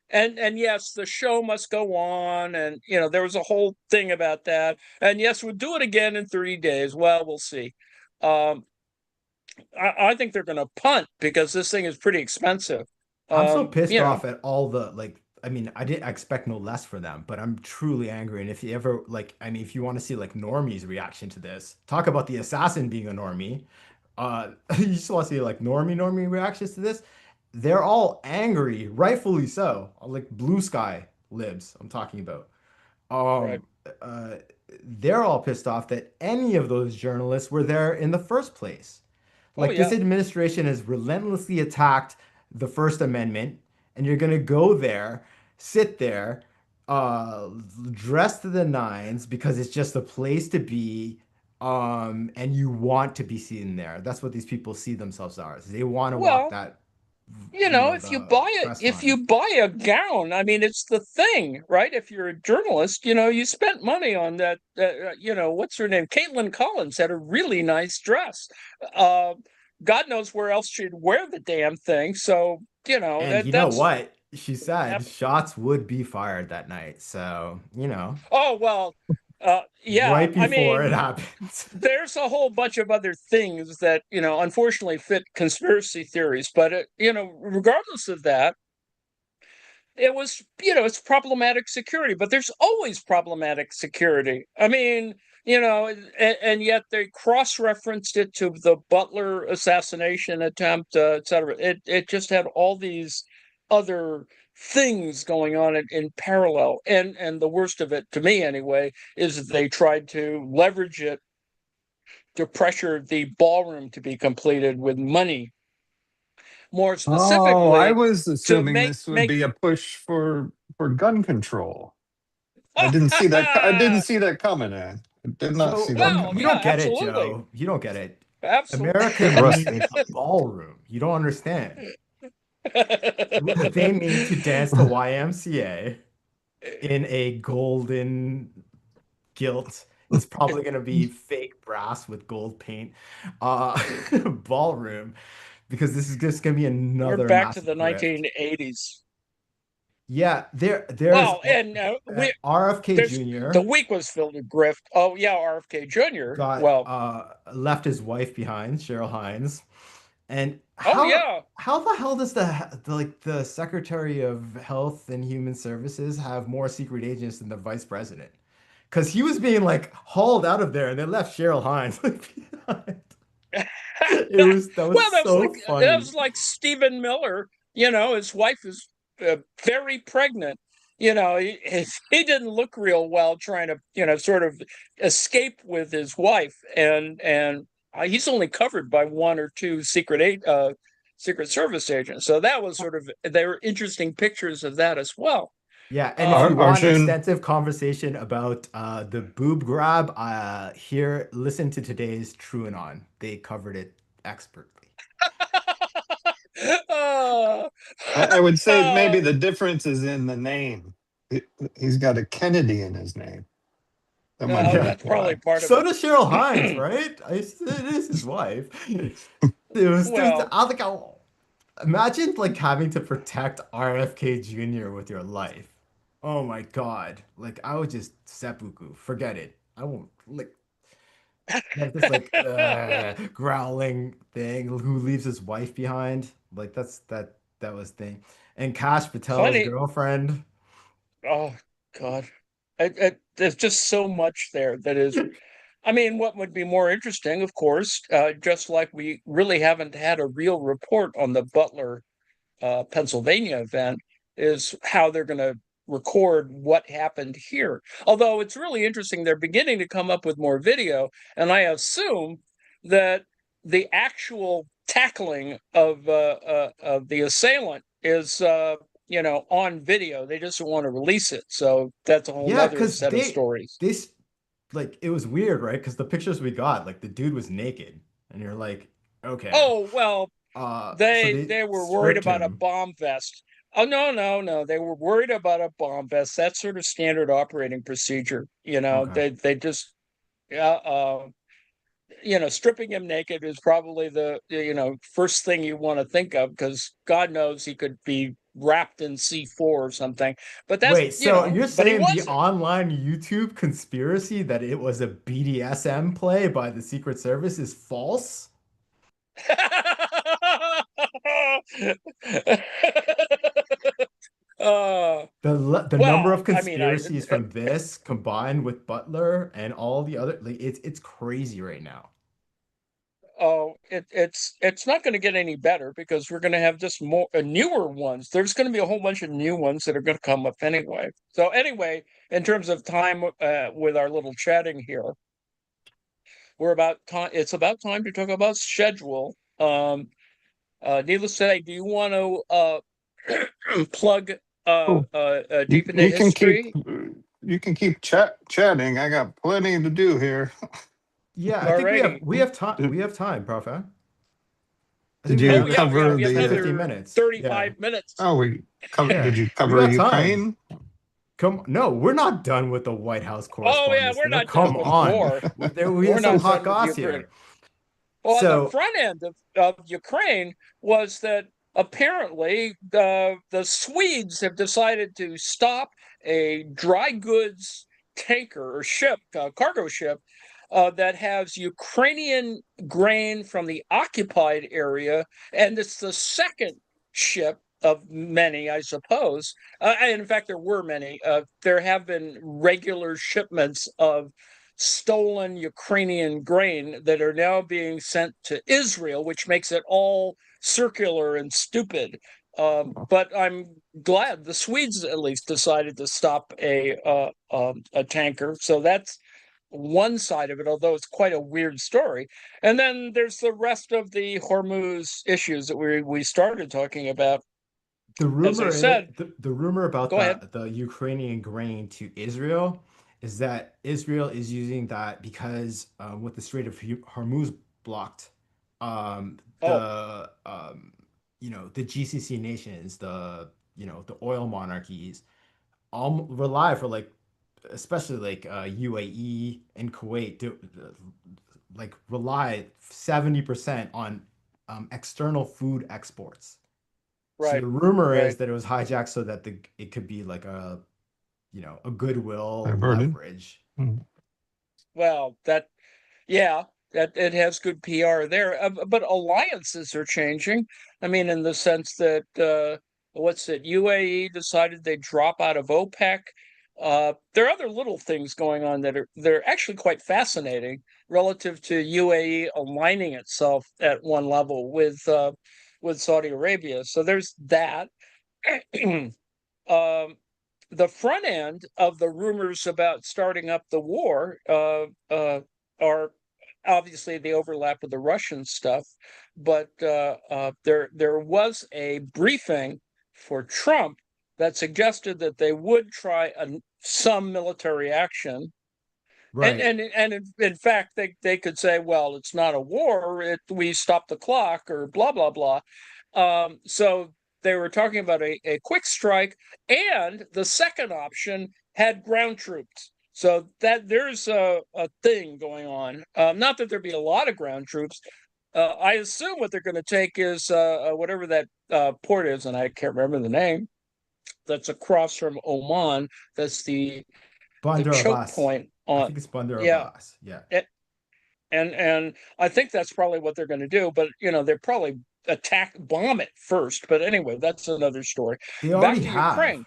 and yes, the show must go on, and there was a whole thing about that. And yes, we'll do it again in 30 days. Well, we'll see. Um, I think they're going to punt because this thing is pretty expensive. I'm so Um, pissed you know, off at all the like. I mean, I didn't expect no less for them, but I'm truly angry. And if you ever like, I mean, if you want to see like Normie's reaction to this, talk about the assassin being a normie. You just want to see like normie reactions to this. They're all angry, rightfully so. Like blue sky libs, I'm talking about. right? Um, uh, they're all pissed off that any of those journalists were there in the first place. Oh Like this yeah, administration has relentlessly attacked the First Amendment, and you're gonna go there, sit there, uh, dressed to the nines because it's just a place to be, And you want to be seen there. That's what these people see themselves as. They want to walk Well, that, if the press line. you buy a gown, I mean, it's the thing, right? If you're a journalist, you spent money on that. What's her name? Caitlin Collins had a really nice dress. Uh, God knows where else she'd wear the damn thing. So, And you know that's. what? She said shots would be fired that night. So, Oh, well, yeah. right I before it mean, happens. there's a whole bunch of other things that, unfortunately fit conspiracy theories. But, regardless of that, it was, it's problematic security, but there's always problematic security. I mean, and yet they cross-referenced it to the Butler assassination attempt, et cetera. It just had all these other things going on in parallel. And the worst of it, to me anyway, is that they tried to leverage it to pressure the ballroom to be completed with money. More Oh, I specifically, was to assuming make this would make be a push for gun control. I didn't see that. I didn't see that coming. I did not see Joe, that Well, you coming. yeah, don't get it, absolutely. Joe. You don't get it. America Absolutely. Rusty. needs a ballroom. You don't understand. They need to dance the YMCA in a golden gilt. It's probably going to be fake brass with gold paint ballroom because this is just going to be We're another back to the massive grift. 1980s. Yeah, there's Well, and RFK there's the Jr. week was filled with grift. Oh yeah, RFK Jr. got Well, left his wife behind, Cheryl Hines. And oh yeah. how the hell does the Secretary of Health and Human Services have more secret agents than the Vice President? Because he was being like hauled out of there and they left Cheryl Hines behind. That was Well, so that funny. was like Stephen Miller. His wife is very pregnant. He didn't look real well trying to, sort of escape with his wife, and he's only covered by one or two Secret Service agents. So that was there were interesting pictures of that as well. Yeah, and if you Um, want Arjun, extensive conversation about the boob grab, listen to today's TrueAnon. They covered it expertly. uh, I would say maybe the difference is in the name. He's got a Kennedy in his name. That might be Yeah. that's probably why. part of So does Cheryl Hines, it. right? It is his wife. I Well, was like, oh, imagine like having to protect RFK Jr. with your life. Oh my God. Like I would just seppuku. Forget it. I won't like have this like growling thing who leaves his wife behind. Like that was thing. And Kash Patel's plenty. girlfriend. Oh God, there's just so much there that is. I mean, what would be more interesting, of course, just like we really haven't had a real report on the Butler, Pennsylvania event, is how they're going to record what happened here. Although it's really interesting, they're beginning to come up with more video, and I assume that the actual tackling of the assailant is on video. They just don't want to release it, so that's a whole Yeah, nother because set of stories. this like it was weird, right? Because the pictures we got, like the dude was naked, and you're like, okay. Oh well, So they they they were worried stripped about a him. bomb vest. Oh no, no, no. They were worried about a bomb vest. That's sort of standard operating procedure. Okay. They just stripping him naked is probably the first thing you want to think of, because God knows he could be wrapped in C4 or something. But Wait, so you're but he saying the wasn't. online YouTube conspiracy that it was a BDSM play by the Secret Service is false? uh The number well, of I mean, conspiracies from this combined with Butler and all the other like it's crazy right now. it's not going to get any better, because we're going to have just more newer ones. There's going to be a whole bunch of new ones that are going to come up anyway. So anyway, in terms of time, with our little chatting here, we're about time. It's about time to talk about schedule. Needless to say, do you want to plug Oh, Deep into you can keep History? chatting. I got plenty to do here. Yeah, I think Alrighty. we have time. We have time, Prof. I Did think we you have Oh yeah, cover we have 10, 15 another minutes. Yeah. 35 minutes. Oh, did Yeah. you We cover got time. Ukraine? No, we're not done with the White House Oh yeah, correspondence we're there. not done Come with on. war. We We're have some not hot done with goss Ukraine. here. Well, on the So front end of Ukraine was that apparently the Swedes have decided to stop a dry goods tanker or ship, cargo ship, that has Ukrainian grain from the occupied area, and it's the second ship of many, I suppose. And in fact, there were many. There have been regular shipments of stolen Ukrainian grain that are now being sent to Israel, which makes it all circular and stupid. But I'm glad the Swedes at least decided to stop a tanker. So that's one side of it, although it's quite a weird story. And then there's the rest of the Hormuz issues that we started talking about. the As I rumor said, the rumor about go ahead. the Ukrainian grain to Israel is that Israel is using that because with the Strait of Hormuz blocked, Oh, the GCC nations, the oil monarchies, all rely for like, especially like UAE and Kuwait, like rely 70% on external food exports. So right, the rumor right. is that it was hijacked so that it could be like a goodwill Diverted. leverage. Well, yeah, that it has good PR there. But alliances are changing. I mean, in the sense that what's it? UAE decided they drop out of OPEC. There are other little things going on that they're actually quite fascinating relative to UAE aligning itself at one level with Saudi Arabia. So there's that. um, the front end of the rumors about starting up the war are obviously they overlap with the Russian stuff, but there was a briefing for Trump that suggested that they would try some military action. And Right. in fact, they could say, well, it's not a war; we stop the clock, or blah blah blah. So they were talking about a quick strike, and the second option had ground troops. So that there's a thing going on. Not that there'd be a lot of ground troops. I assume what they're going to take is whatever that port is, and I can't remember the name. That's across from Oman. That's the Bandar choke Abbas. point I on. think it's Bandar Yeah, Abbas. Yeah. and I think that's probably what they're going to do. But they're probably bomb it first. But anyway, that's another story. They already Back to have. Ukraine.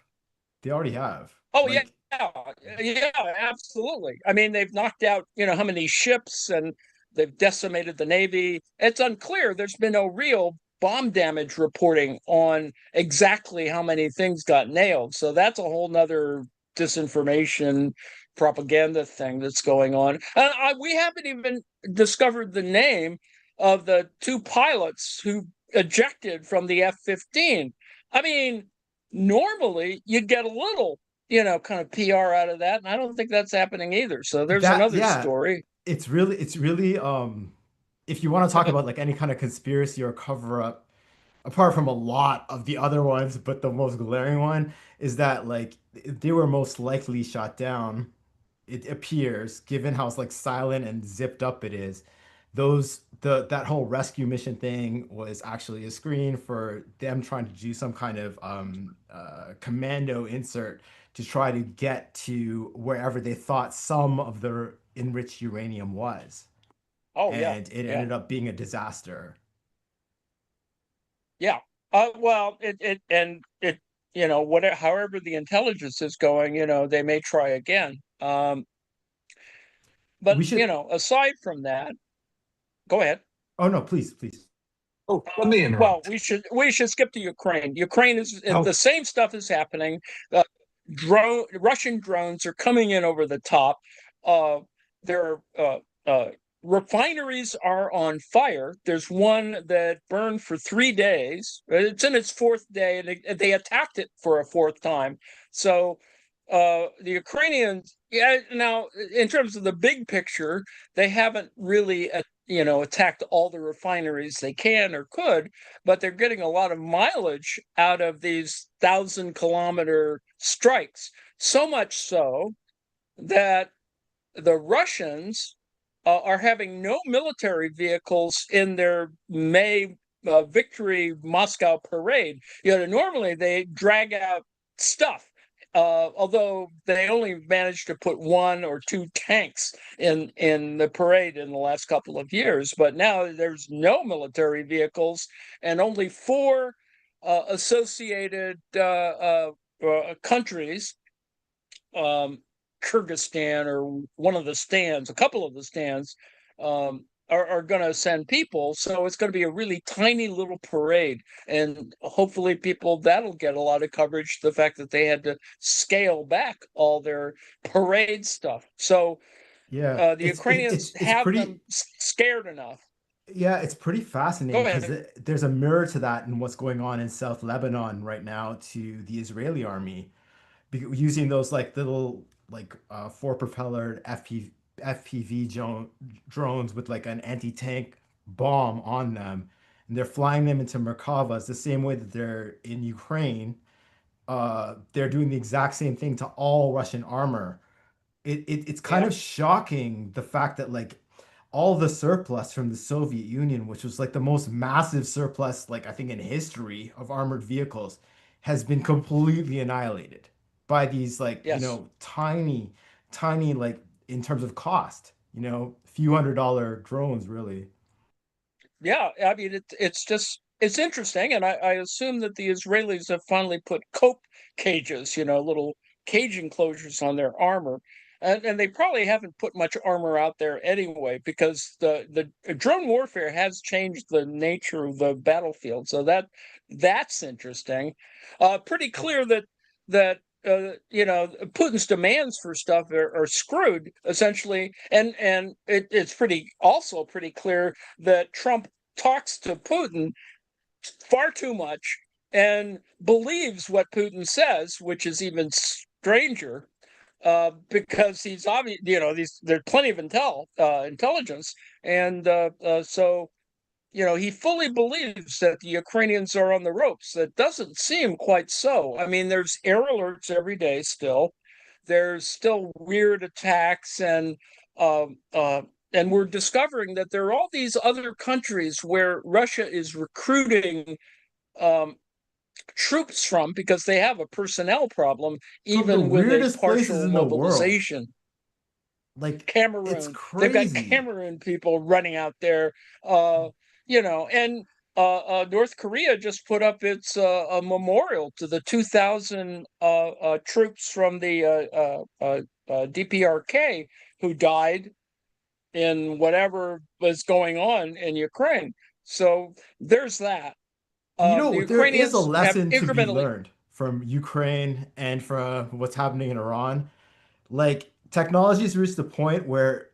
They already have. Oh yeah, Like yeah, absolutely. I mean, they've knocked out how many ships, and they've decimated the Navy. It's unclear. There's been no real bomb damage reporting on exactly how many things got nailed. So that's a whole nother disinformation propaganda thing that's going on. And we haven't even discovered the name of the two pilots who ejected from the F-15. I mean, normally you'd get a little kind of PR out of that. And I don't think that's happening either. So there's that, another yeah. story. It's really if you want to talk about like any kind of conspiracy or cover up, apart from a lot of the other ones, but the most glaring one is that like they were most likely shot down, it appears, given how like silent and zipped up it is. That whole rescue mission thing was actually a screen for them trying to do some kind of commando insert to try to get to wherever they thought some of the enriched uranium was. Oh yeah, And it yeah, ended up being a disaster. yeah. Well, whatever, however the intelligence is going, they may try again. But We should. aside from that, go ahead. Oh no, please, please. Oh, let me Well, interrupt. we should skip to Ukraine. Ukraine is Oh, the same stuff is happening. Russian drones are coming in over the top. Uh, their refineries are on fire. There's one that burned for 3 days. It's in its fourth day, and they attacked it for a fourth time. So the Ukrainians, yeah, now in terms of the big picture, they haven't really, attacked all the refineries they can or could, but they're getting a lot of mileage out of these 1,000-kilometer strikes. So much so that the Russians are having no military vehicles in their May victory Moscow parade. Normally they drag out stuff, although they only managed to put 1 or 2 tanks in the parade in the last couple of years. But now there's no military vehicles and only 4 associated countries. Kyrgyzstan or one of the stands, a couple of the stands, are going to send people. So it's going to be a really tiny little parade. And hopefully that'll get a lot of coverage, the fact that they had to scale back all their parade stuff. So Yeah, the Ukrainians it's have pretty. them scared enough. Yeah, it's pretty Go fascinating because ahead. there's a mirror to that in what's going on in South Lebanon right now to the Israeli army using those like little like 4 propellered FPV drones with like an anti-tank bomb on them, and they're flying them into Merkavas the same way that they're in Ukraine. They're doing the exact same thing to all Russian armor. It's kind Yeah. of shocking the fact that like all the surplus from the Soviet Union, which was like the most massive surplus, like I think in history of armored vehicles, has been completely annihilated by these like, Yes. tiny like in terms of cost, few $100 drones really. Yeah, I mean it's interesting, and I assume that the Israelis have finally put cope cages, little cage enclosures on their armor, and they probably haven't put much armor out there anyway, because the drone warfare has changed the nature of the battlefield, so that's interesting. Pretty clear that Putin's demands for stuff are screwed essentially, and it's pretty clear that Trump talks to Putin far too much and believes what Putin says, which is even stranger, because he's obvious. There's plenty of intelligence, and so he fully believes that the Ukrainians are on the ropes. That doesn't seem quite so. I mean, there's air alerts every day still. There's still weird attacks, um, uh, and we're discovering that there are all these other countries where Russia is recruiting um, troops from, because they have a personnel problem, From the even with a weirdest places partial in the world. mobilization. Like it's Cameroon. They've got crazy. Cameroon people running out there, and North Korea just put up its a memorial to the 2,000 troops from the DPRK who died in whatever was going on in Ukraine. So there's that. The There is a Ukrainians have lesson to be incrementally. learned from Ukraine and from what's happening in Iran. Like technology's reached the point where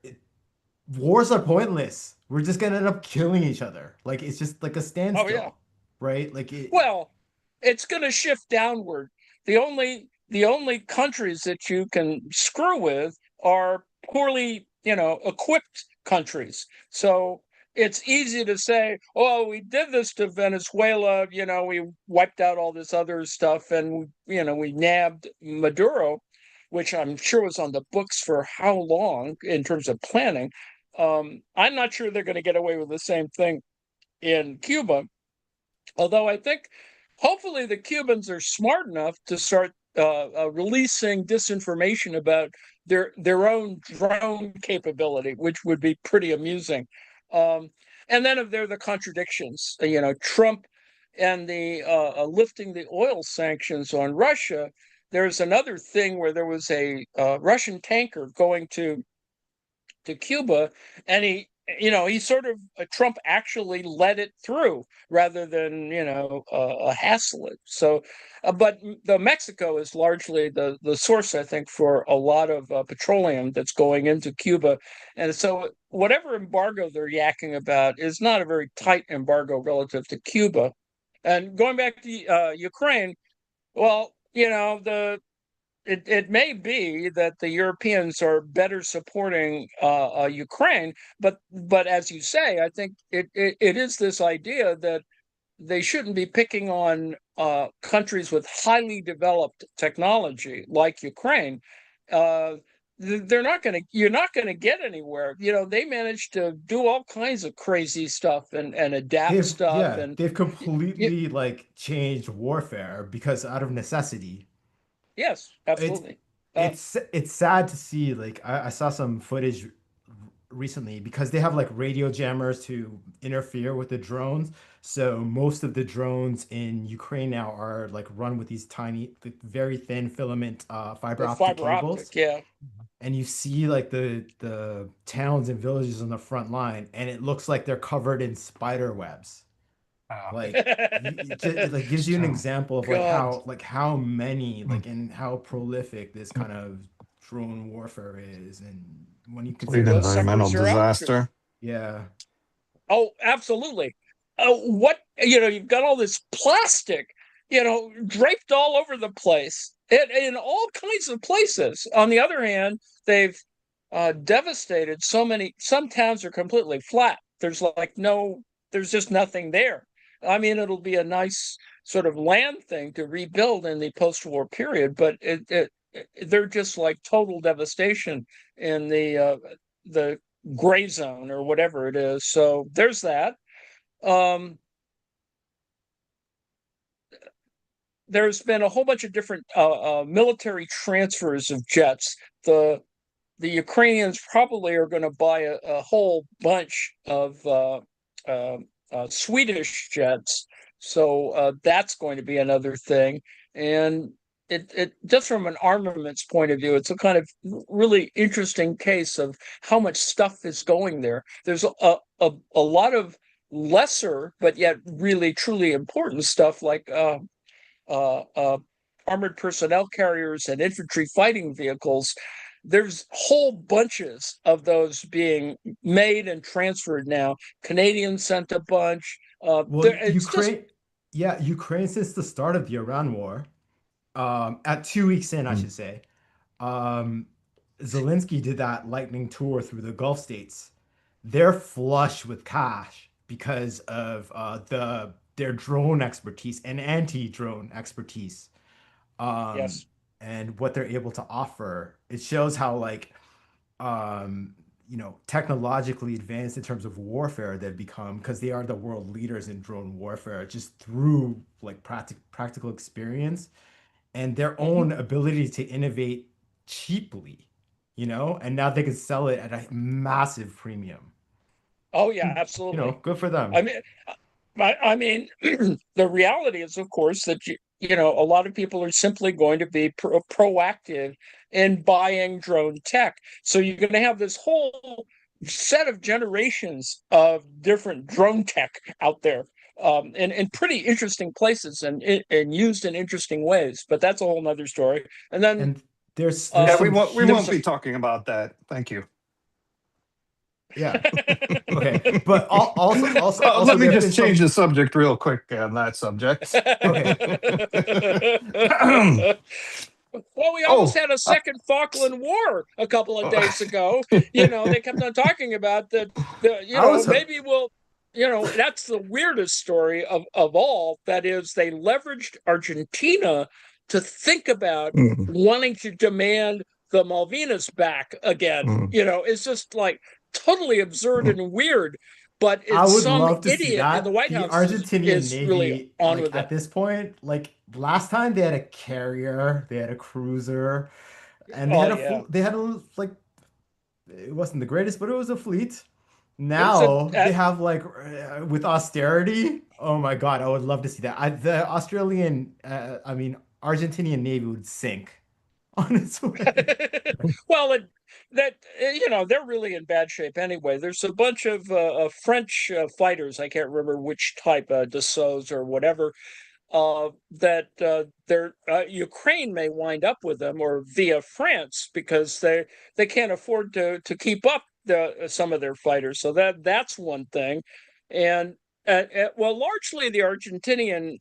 wars are pointless. We're just gonna end up killing each other. Like it's just like a Oh yeah. standstill, right? Like Well, it's going to shift downward. The only countries that you can screw with are poorly, equipped countries. So it's easy to say, "Oh, we did this to Venezuela. We wiped out all this other stuff, and we nabbed Maduro," which I'm sure was on the books for how long in terms of planning. I'm not sure they're going to get away with the same thing in Cuba. Although I think hopefully the Cubans are smart enough to start releasing disinformation about their own drone capability, which would be pretty amusing. Um, and then if there are the contradictions, Trump and the lifting the oil sanctions on Russia. There's another thing where there was a Russian tanker going to Cuba, and he sort of Trump actually let it through rather than hassle it. So, but the Mexico is largely the source, I think, for a lot of petroleum that's going into Cuba, and so whatever embargo they're yakking about is not a very tight embargo relative to Cuba. And going back to Ukraine, well, the it may be that the Europeans are better supporting Ukraine, but as you say, I think it is this idea that they shouldn't be picking on countries with highly developed technology like Ukraine. Uh, they're not going to. You're not going to get anywhere. They managed to do all kinds of crazy stuff and adapt stuff, and they've y- completely like changed warfare because out of necessity. yes, It's absolutely. Uh, it's sad to see. Like I saw some footage recently because they have like radio jammers to interfere with the drones. So most of the drones in Ukraine now are like run with these tiny, like, very thin filament fiber with optic fiber optic, cables. yeah. And you see like the towns and villages on the front line, and it looks like they're covered in spider webs. Like it like gives you an So, example of God, like how many mm, like and how prolific this kind of drone warfare is, and when you complete consider those that, environmental suckers are out there. disaster. yeah, Oh, absolutely. What, you've got all this plastic, draped all over the place in all kinds of places. On the other hand, they've devastated some towns are completely flat. There's just nothing there. I mean, it'll be a nice sort of land thing to rebuild in the post-war period, but they're just like total devastation in the gray zone or whatever it is. So there's that. Um, there's been a whole bunch of different military transfers of jets. The Ukrainians probably are going to buy a whole bunch of uh, Swedish jets, so that's going to be another thing. And it just from an armaments point of view, it's a kind of really interesting case of how much stuff is going there. There's a lot of lesser but yet really truly important stuff like uh, uh, armored personnel carriers and infantry fighting vehicles. There's whole bunches of those being made and transferred now. Canadians sent a bunch. well, It's just Ukraine since the start of the Iran war, at 2 weeks in, I Mm. should say, um, Zelensky did that lightning tour through the Gulf states. They're flush with cash because of their drone expertise and anti-drone expertise, um, yes. and what they're able to offer. It shows how like technologically advanced in terms of warfare they've become because they are the world leaders in drone warfare just through like practical experience and their Mhm. own ability to innovate cheaply, and now they can sell it at a massive premium. Oh yeah, absolutely. Good for I them. mean, I mean, the reality is, of course, that a lot of people are simply going to be proactive in buying drone tech. So you're going to have this whole set of generations of different drone tech out there, in pretty interesting places and used in interesting ways. But that's a whole nother story. And then And there's Yeah, uh, we some won't we there won't was huge, be talking about that. Thank you. yeah, okay, a but also Let me there have just been change some, the subject real quick on that subject. okay. Well, we almost Oh, had a second Falkland War a couple of days ago. They kept on talking about that. I was Maybe we'll. That's the weirdest story of all. That is, they leveraged Argentina to think about mm, wanting to demand the Malvinas back again. mm, It's just like totally absurd mm. and weird. But I it's would some love to see idiot in the that. White The House Argentinian is really Navy, on like with it. at this point, like last time they had a carrier, they had a cruiser, and Oh yeah, they had a like it wasn't the greatest, but it was a fleet. it was a. Now they have like with austerity. Oh my God, I would love to see that. The Argentinian Navy would sink on its way. Well, they're really in bad shape anyway. There's a bunch of French fighters. I can't remember which type, Dassaults or whatever. That Ukraine may wind up with them or via France because they can't afford to keep up some of their fighters. So that's one thing, and. Well, largely the Argentinian,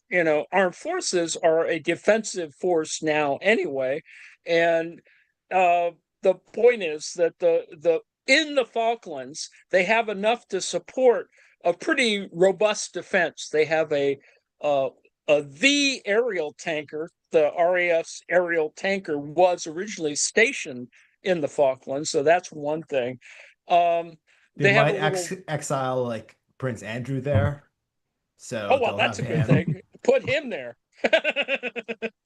armed forces are a defensive force now anyway, And the point is that the in the Falklands, they have enough to support a pretty robust defense. They have the aerial tanker. The RAF's aerial tanker was originally stationed in the Falklands, so that's one thing. They They have might a little. exile like Prince Andrew there, so Oh well, they'll that's have a good him. thing. Put him there.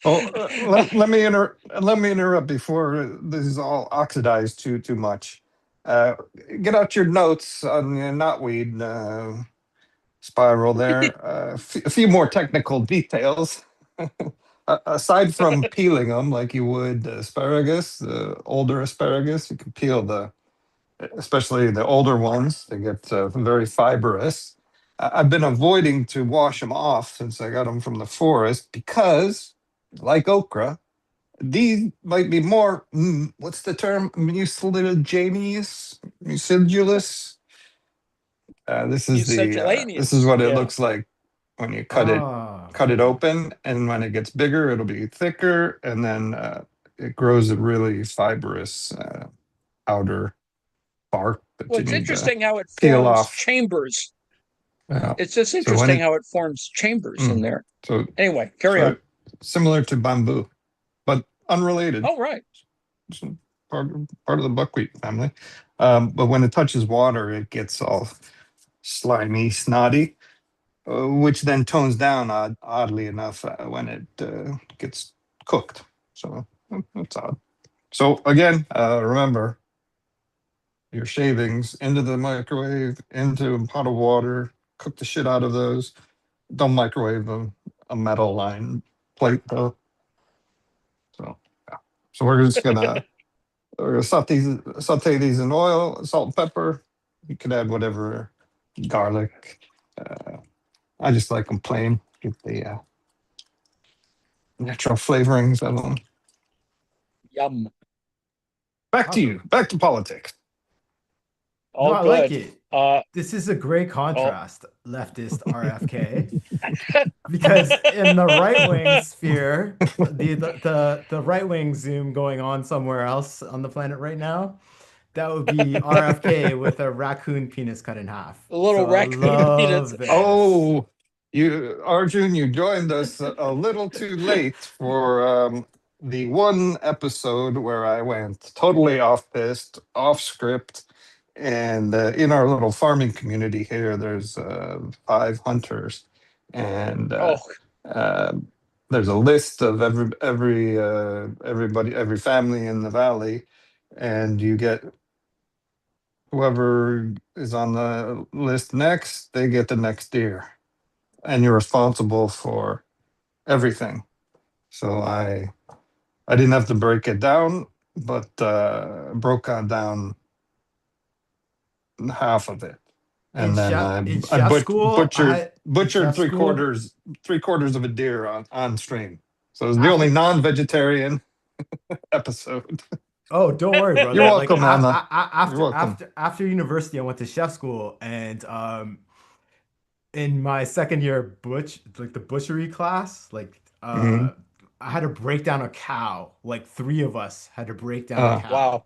Oh, let me interrupt before this is all oxidized too much. Uh, get out your notes on the knotweed spiral there. A few more technical details. Aside from peeling them like you would asparagus, the older asparagus, you can peel especially the older ones. They get very fibrous. I've been avoiding to wash them off since I got them from the forest because, like okra, these might be more, what's the term? Mucilaginous? Mucilulous? This is Mucilaginous. what it Yeah. looks like when you Ah, cut it okay. open, and when it gets bigger, it'll be thicker, and then it grows a really fibrous outer bark that Well, you it's need to interesting how it peel forms off. chambers. Yeah. It's just So when interesting it how it forms chambers in mm, there. so Anyway, carry so on. similar to bamboo, but unrelated. Oh, right. It's part of the buckwheat family. But when it touches water, it gets all slimy, snotty, which then tones down oddly enough when it gets cooked. So that's odd. So again, remember your shavings into the microwave, into a pot of water, cook the shit out of those. Don't microwave them. A metal line plate though. So yeah. So we're gonna saute these in oil, salt and pepper. You could add whatever garlic. I just like them plain. Get the natural flavorings of them. Yum. Back to you. Awesome. Back to politics. No, All I like good. it. Uh, This is a great oh, contrast, leftist RFK, because in the right wing sphere, the right wing Zoom going on somewhere else on the planet right now, that would be RFK with a raccoon penis cut in half. a little So I raccoon peanuts. love this. Oh, you, Arjun, you joined us a little too late for the one episode where I went totally off piste, off script. And in our little farming community here, there's 5 hunters, and Oh, uh, there's a list of everybody, every family in the valley, and you get whoever is on the list next, they get the next deer, and you're responsible for everything. So I didn't have to break it down, but broke on down half of it, In and then I chef school, in butchered chef school. three quarters of a deer on stream. So it was the only After non-vegetarian episode. Oh, don't worry, You're brother. Like welcome, Anna. You're welcome. after university, I went to chef school, and in my second year the butchery class, Mhm. I had to break down a cow. Like three of us had to break down a Uh, cow, wow.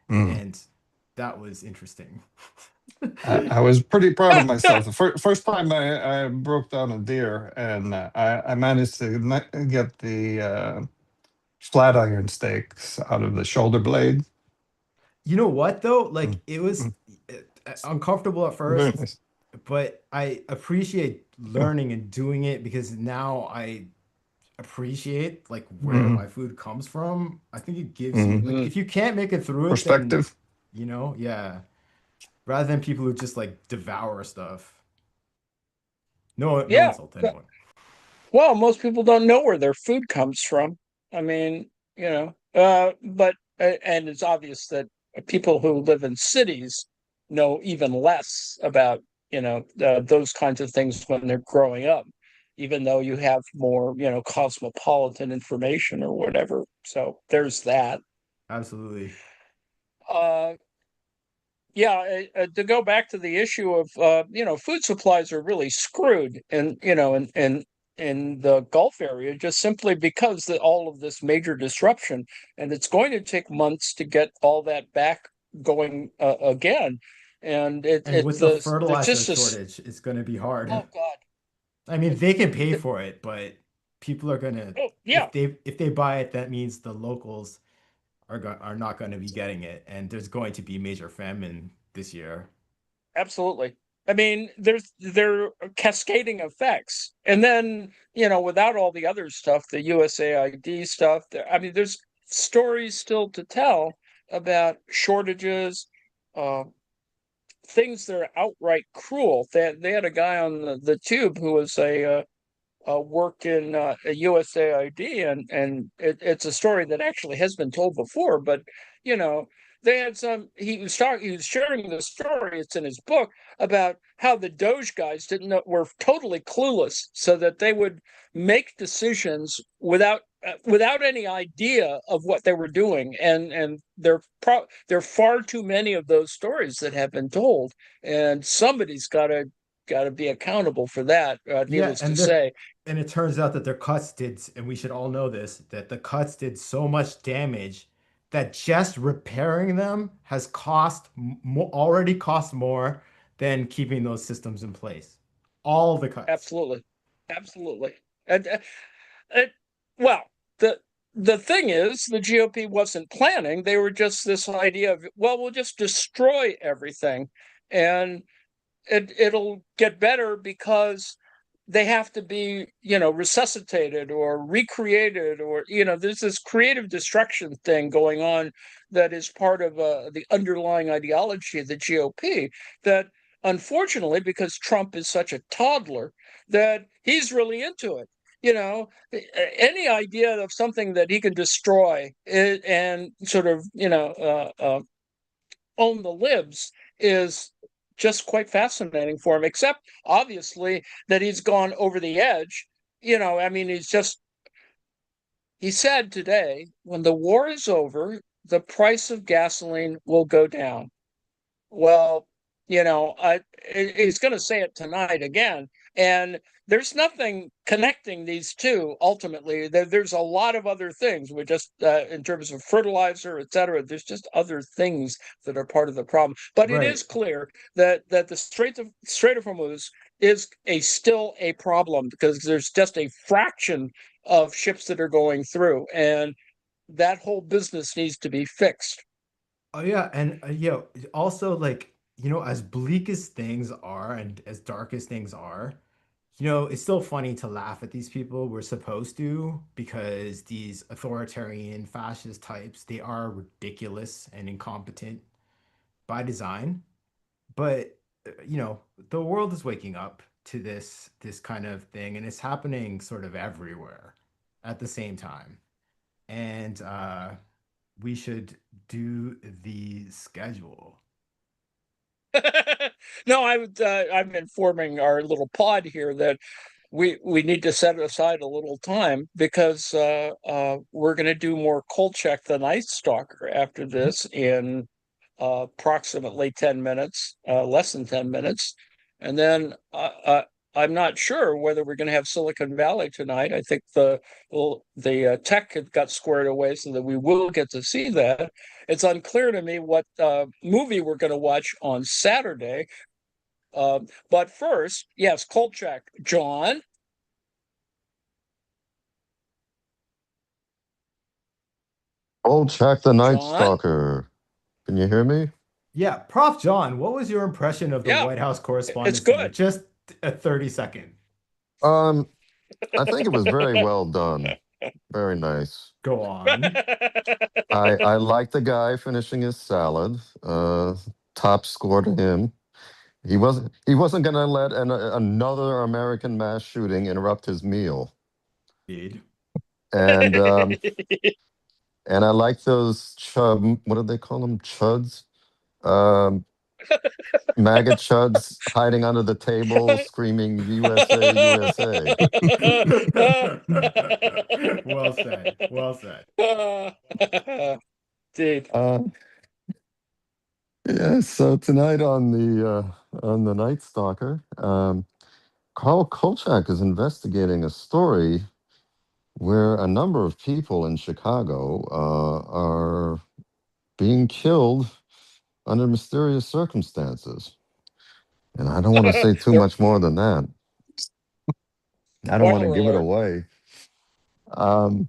mm. and that was interesting. I was pretty proud of myself. The first time I broke down a deer, and I managed to get the flat iron steaks out of the shoulder blade. You know what though? Like Mm, it was mm, uncomfortable at very first, nice. but I appreciate Yeah. learning and doing it because now I appreciate like where Mm, my food comes from. I think it gives you mm. like Mm. if you can't make it through it, then Perspective. yeah. Rather than people who just like devour stuff. No Yeah. insult to anyone. Well, most people don't know where their food comes from. I mean, but and it's obvious that people who live in cities know even less about, those kinds of things when they're growing up, even though you have more, cosmopolitan information or whatever. So there's that. Absolutely. Uh, yeah, to go back to the issue of, food supplies are really screwed, and in the Gulf area, just simply because all of this major disruption, and it's going to take months to get all that back going again. And And with the there's fertilizer just shortage, it's going to be hard. oh God. I mean, they can pay for it, but people are gonna, Oh yeah, if they buy it, that means the locals are not going to be getting it, and there's going to be major famine this year. absolutely. I mean, there are cascading effects, and then without all the other stuff, the USAID stuff. I mean, there's stories still to tell about shortages, uh, things that are outright cruel. They had a guy on the tube who was worked in a USAID, and it's a story that actually has been told before. But you know, they had some. He was sharing the story. It's in his book about how the Doge guys didn't know, were totally clueless, so that they would make decisions without any idea of what they were doing, and there are far too many of those stories that have been told, and somebody's got to be accountable for that. Yeah, Needless to say. and it turns out that their cuts did, and we should all know this, that the cuts did so much damage that just repairing them has already cost more than keeping those systems in place. All the cuts. Absolutely, absolutely. And it, well, the the thing is, the GOP wasn't planning. They were just this idea of, well, we'll just destroy everything, and it'll get better because they have to be, resuscitated or recreated, or there's this creative destruction thing going on that is part of the underlying ideology of the GOP, that unfortunately, because Trump is such a toddler, that he's really into it. Any idea of something that he can destroy and sort of own the libs is just quite fascinating for him, except obviously that he's gone over the edge. I mean, he said today, when the war is over, the price of gasoline will go down. Well, he's going to say it tonight again. And there's nothing connecting these two ultimately. There's a lot of other things. We're just, in terms of fertilizer, et cetera, there's just other things that are part of the problem. But it is Right. clear that the Strait of Hormuz is still a problem, because there's just a fraction of ships that are going through. And that whole business needs to be fixed. Oh yeah, and also like, as bleak as things are and as dark as things are, it's still funny to laugh at these people. We're supposed to, because these authoritarian fascist types, they are ridiculous and incompetent by design. But the world is waking up to this kind of thing, and it's happening sort of everywhere at the same time. And we should do the schedule. No, I'm informing our little pod here that we need to set aside a little time, because we're going to do more Kolchak the Night Stalker after this in approximately 10 minutes, less than 10 minutes. And then I'm not sure whether we're going to have Silicon Valley tonight. I think the tech had got squared away so that we will get to see that. It's unclear to me what movie we're going to watch on Saturday. But first, yes, Kolchak. John? Oh, check the Night John? Stalker. Can you hear me? Yeah, Prof. John, what was your impression of the Yeah, White House it's Correspondents' Dinner? good. Just a 30-second. Um, I think it was very well done. Very nice. Go on. I like the guy finishing his salad. Top score to him. He wasn't gonna let another American mass shooting interrupt his meal. Indeed. And and I like those chub. What do they call them? Chuds. Um, MAGA chuds hiding under the table, screaming "USA, USA." Well said. Well said. Dude. Uh, yeah. So tonight on the Night Stalker, Carl Kolchak is investigating a story where a number of people in Chicago are being killed under mysterious circumstances. And I don't want to say too They're much more than that. I don't want to spoiler give it alert. away.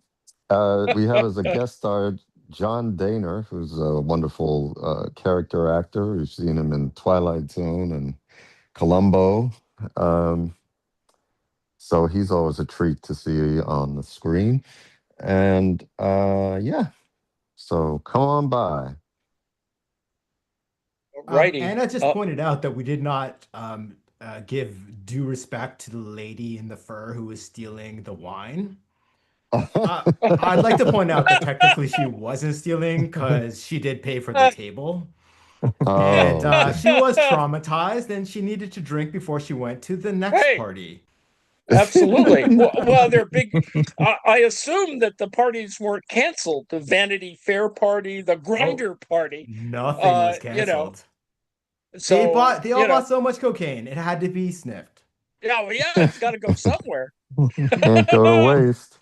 We have as a guest star John Daner, who's a wonderful character actor. We've seen him in Twilight Zone and Columbo. So he's always a treat to see on the screen. And yeah, so come on by. Righty. Anna just pointed out that we did not give due respect to the lady in the fur who was stealing the wine. I'd like to point out that technically she wasn't stealing because she did pay for the table. And Oh, okay. she was traumatized and she needed to drink before she went to the next Hey. party. Absolutely. Well, they're big. I assume that the parties weren't canceled. The Vanity Fair party, the Grinder party. Nothing was You know, canceled. so They all bought so much cocaine, it had to be sniffed. yeah, well, yeah, it's got to go somewhere. Can't go to waste.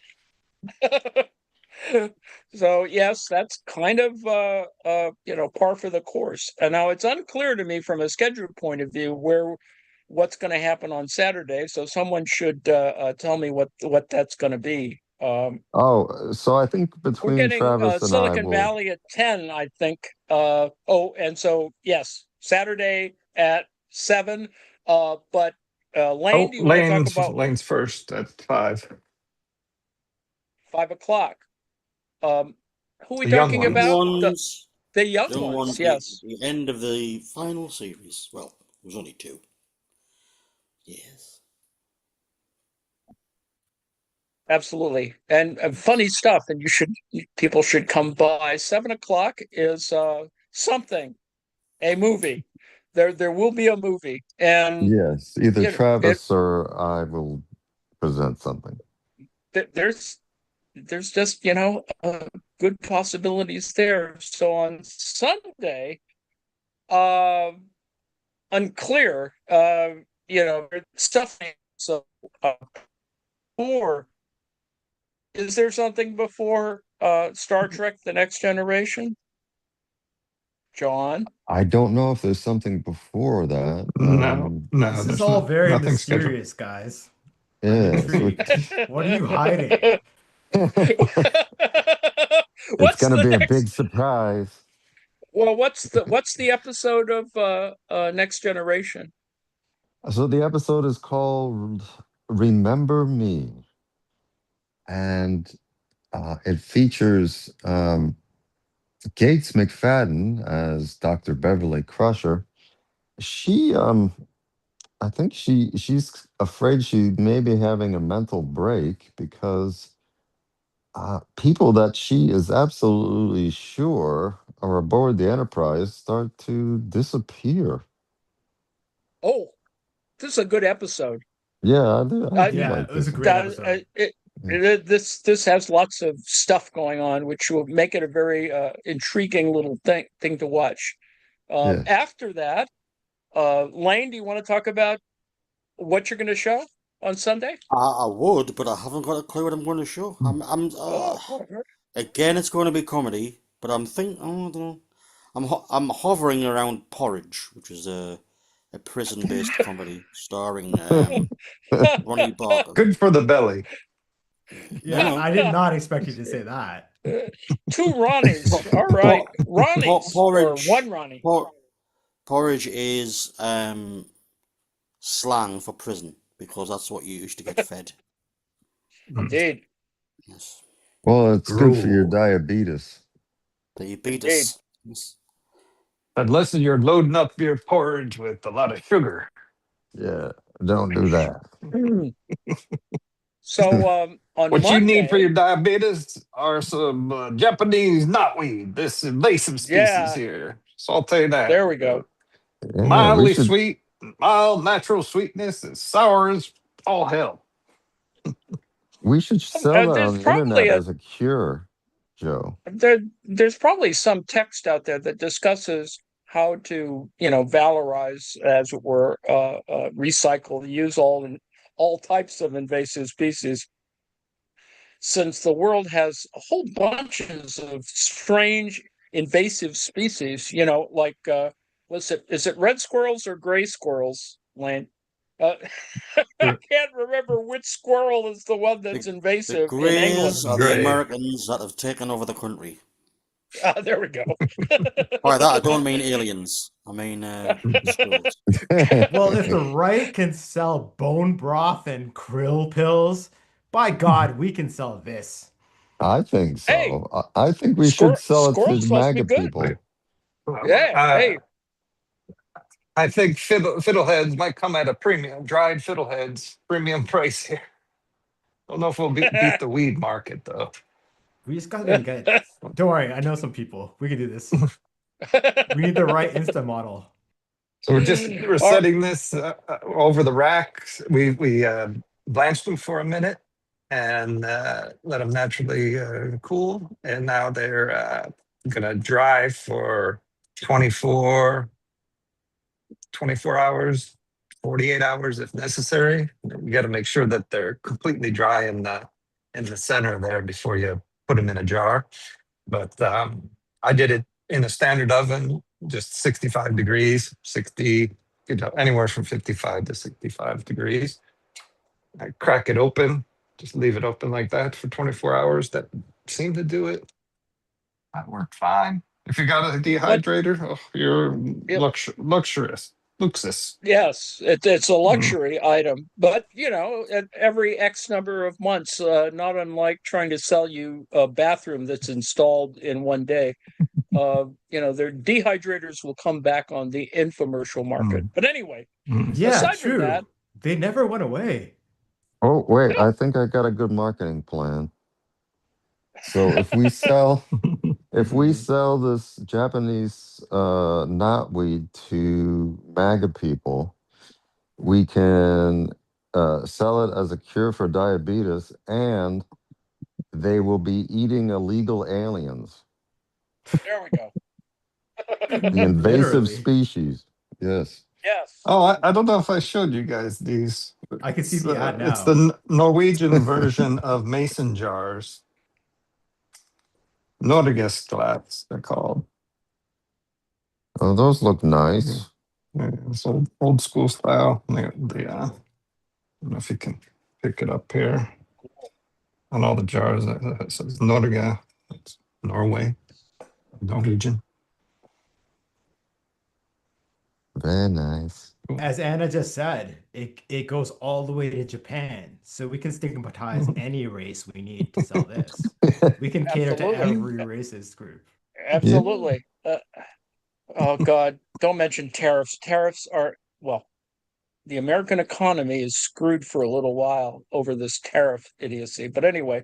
So yes, that's kind of par for the course. And now it's unclear to me from a schedule point of view what's going to happen on Saturday. So someone should tell me what that's going to be. Oh, so I think We're between getting Travis and I Silicon will. Valley at 10, I think. And so yes, Saturday at 7. But Lane, do you want to talk about Lane's first at 5. 5 o'clock? Who are we The young talking ones. about? Ones, The young young ones, ones, yes. the end of the final series. Well, it was only 2. Yes. Absolutely. And funny stuff. And people should come by. 7 o'clock is something, a movie. There will be a movie. And Yes, either you know, Travis or I will present something. there's just good possibilities there. So on Sunday, unclear. Stuff. So or is there something before Star Trek: The Next Generation? John? I don't know if there's something before that. No, This is there's all very nothing scheduled. mysterious, guys. Yeah, so Intrigued. What are you hiding? it's What's gonna the be a next? big surprise. Well, what's the episode of Next Generation? So the episode is called "Remember Me," and it features Gates McFadden as Dr. Beverly Crusher. She, I think she's afraid she may be having a mental break because people that she is absolutely sure are aboard the Enterprise start to disappear. Oh, this is a good episode. Yeah, I do Yeah, like it was a this. great episode. This has lots of stuff going on, which will make it a very intriguing little thing to watch. Yeah. After that, Lane, do you want to talk about what you're going to show on Sunday? I would, but I haven't got a clue what I'm going to show. Again, it's going to be comedy, but I don't know. I'm hovering around Porridge, which is a prison-based comedy starring Ronnie Barker. Good for the belly. Yeah, I did not expect you to say that. 2 Ronnies. All right. Ronnies. Or one Ronnie. Porridge is slang for prison because that's what you used to get fed. Indeed. Yes. Well, it's good for your Gruel. diabetes. Diabetes. Yes. Unless you're loading up your porridge with a lot of sugar. Yeah, don't do that. So on What you need for Monday, your diabetes are some Japanese knotweed, this invasive species here. Saute that. there we go. Yeah, we Mildly should sweet, mild natural sweetness, and sour as all hell. sell that There's on the probably internet as a cure, Joe. there's probably some text out there that discusses how to valorize, as it were, recycle, use all all types of invasive species, since the world has a whole bunches of strange invasive species, like is it red squirrels or gray squirrels, Lane? I can't remember which squirrel is the one that's The invasive in England. Greys are the Gray. Americans that have taken over the country. There we go. By that, I don't mean aliens. I mean squirrels. Well, if the right can sell bone broth and krill pills, by God, we can sell this. I think so. Hey, I think we should sell it to squirrels must be MAGA good. people. Yeah. Hey, I think fiddleheads might come at a premium. Dried fiddleheads, premium price here. Don't know if we'll beat the weed market though. We just gotta get. Don't worry, I know some people. We can do this. We need the right Insta model. So we're setting this over the rack. We blanched them for a minute and let them naturally cool. And now they're gonna dry for 24 hours, 48 hours if necessary. You got to make sure that they're completely dry in the center there before you put them in a jar. But I did it in a standard oven, just 65 degrees, 60, anywhere from 55 to 65 degrees. I crack it open, just leave it open like that for 24 hours. That seemed to do it. That worked fine. If you got a dehydrator, you're luxurious. Luxus. Yes, it's a luxury item, but at every X number of months, not unlike trying to sell you a bathroom that's installed in one day, their dehydrators will come back on the infomercial market. But anyway, Yeah, aside true. from that, They never went away. Oh, wait, I think I got a good marketing plan. So if we sell this Japanese knotweed to MAGA people, we can sell it as a cure for diabetes, and they will be eating illegal aliens, there we go. the invasive Literally. species. Yes. Yes. Oh, I don't know if I showed you guys these. I can see the ad now. It's the Norwegian version of mason jars. Norgesglass, they're called. Oh, those look nice. Yeah, it's old school style. I don't know if you can pick it up here. On all the jars, it says Norge. It's Norway, Norwegian. Very nice. As Anna just said, it goes all the way to Japan, so we can stigmatize any race we need to sell this. We can cater to Absolutely. every racist group. Absolutely. Oh God, don't mention tariffs. Tariffs are, well, the American economy is screwed for a little while over this tariff idiocy. But anyway,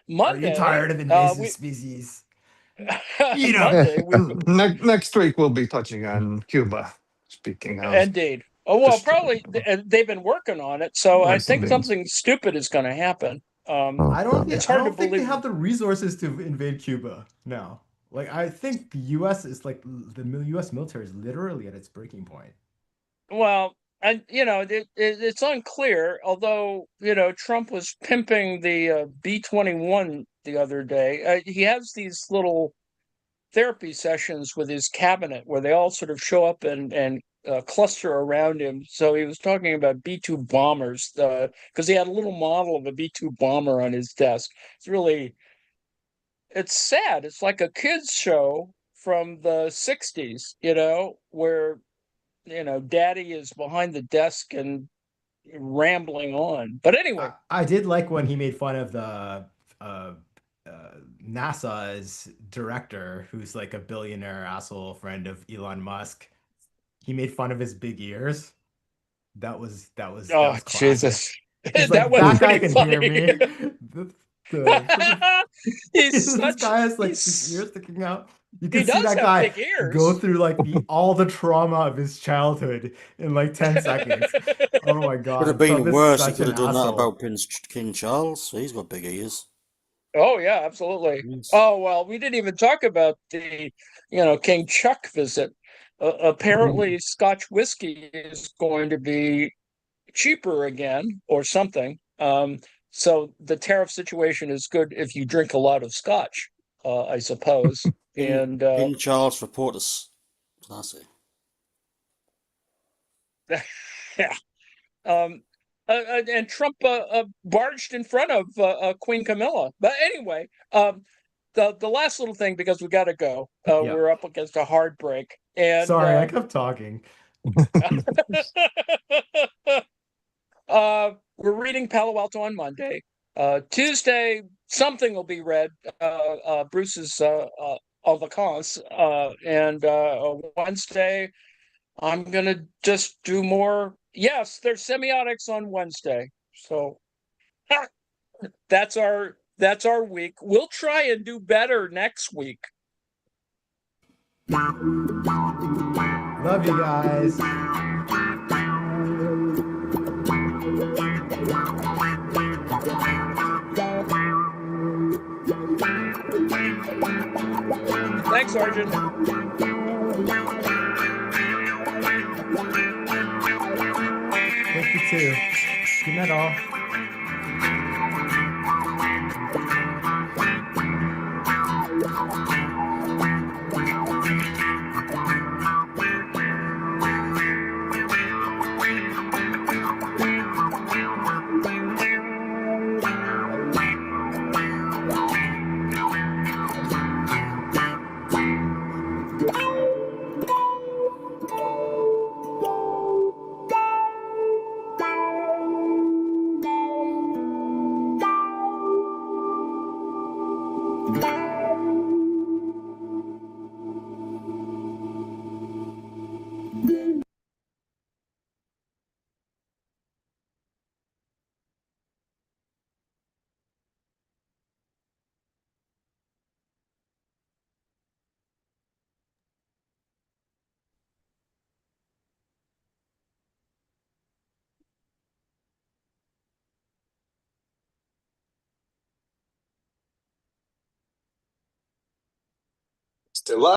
Monday. Are you tired of invasive species? Eat 'em. Monday, Next week we'll be touching on Cuba. Speaking of, indeed. Oh well, Just- probably they've been working on it, so I think Indeed. something stupid is going to happen. Oh, I don't. It's I hard don't to think they believe. have the resources to invade Cuba now. Like I think the U.S. is like the U.S. military is literally at its breaking point. Well, and it's unclear. Although Trump was pimping the B-21 the other day. He has these little therapy sessions with his cabinet where they all sort of show up and cluster around him. So he was talking about B-2 bombers because he had a little model of a B-2 bomber on his desk. It's sad. It's like a kids show from the 60s, where daddy is behind the desk and rambling on. But anyway, I did like when he made fun of the NASA's director, who's like a billionaire asshole friend of Elon Musk. He made fun of his big ears. That was oh classic. Jesus, He's that like, was that guy pretty can hear funny. me. He's This guy has like he's- his ears sticking out. You He can see does that have guy big ears. go through like all the trauma of his childhood in like 10 seconds. Oh my god. Could have been Trump is worse. He such could an have done that asshole. about King Charles. He's got big ears. Oh yeah, absolutely. Yes. Oh well, we didn't even talk about the King Chuck visit. Apparently, Scotch whiskey is going to be cheaper again or something. So the tariff situation is good if you drink a lot of scotch, I suppose. And in Charles for Portus. That's it. yeah. And Trump barged in front of Queen Camilla. But anyway, the last little thing, because we got to go. Yeah. We're up against a hard break. And Sorry, I kept talking. we're reading Palo Alto on Monday. Tuesday, something will be read. Bruce's En Vacances. And Wednesday, I'm gonna just do more. Yes, there's semiotics on Wednesday. So that's our week. We'll try and do better next week. Love you guys. Thanks, Arjun. 52. Good night, all. Still up.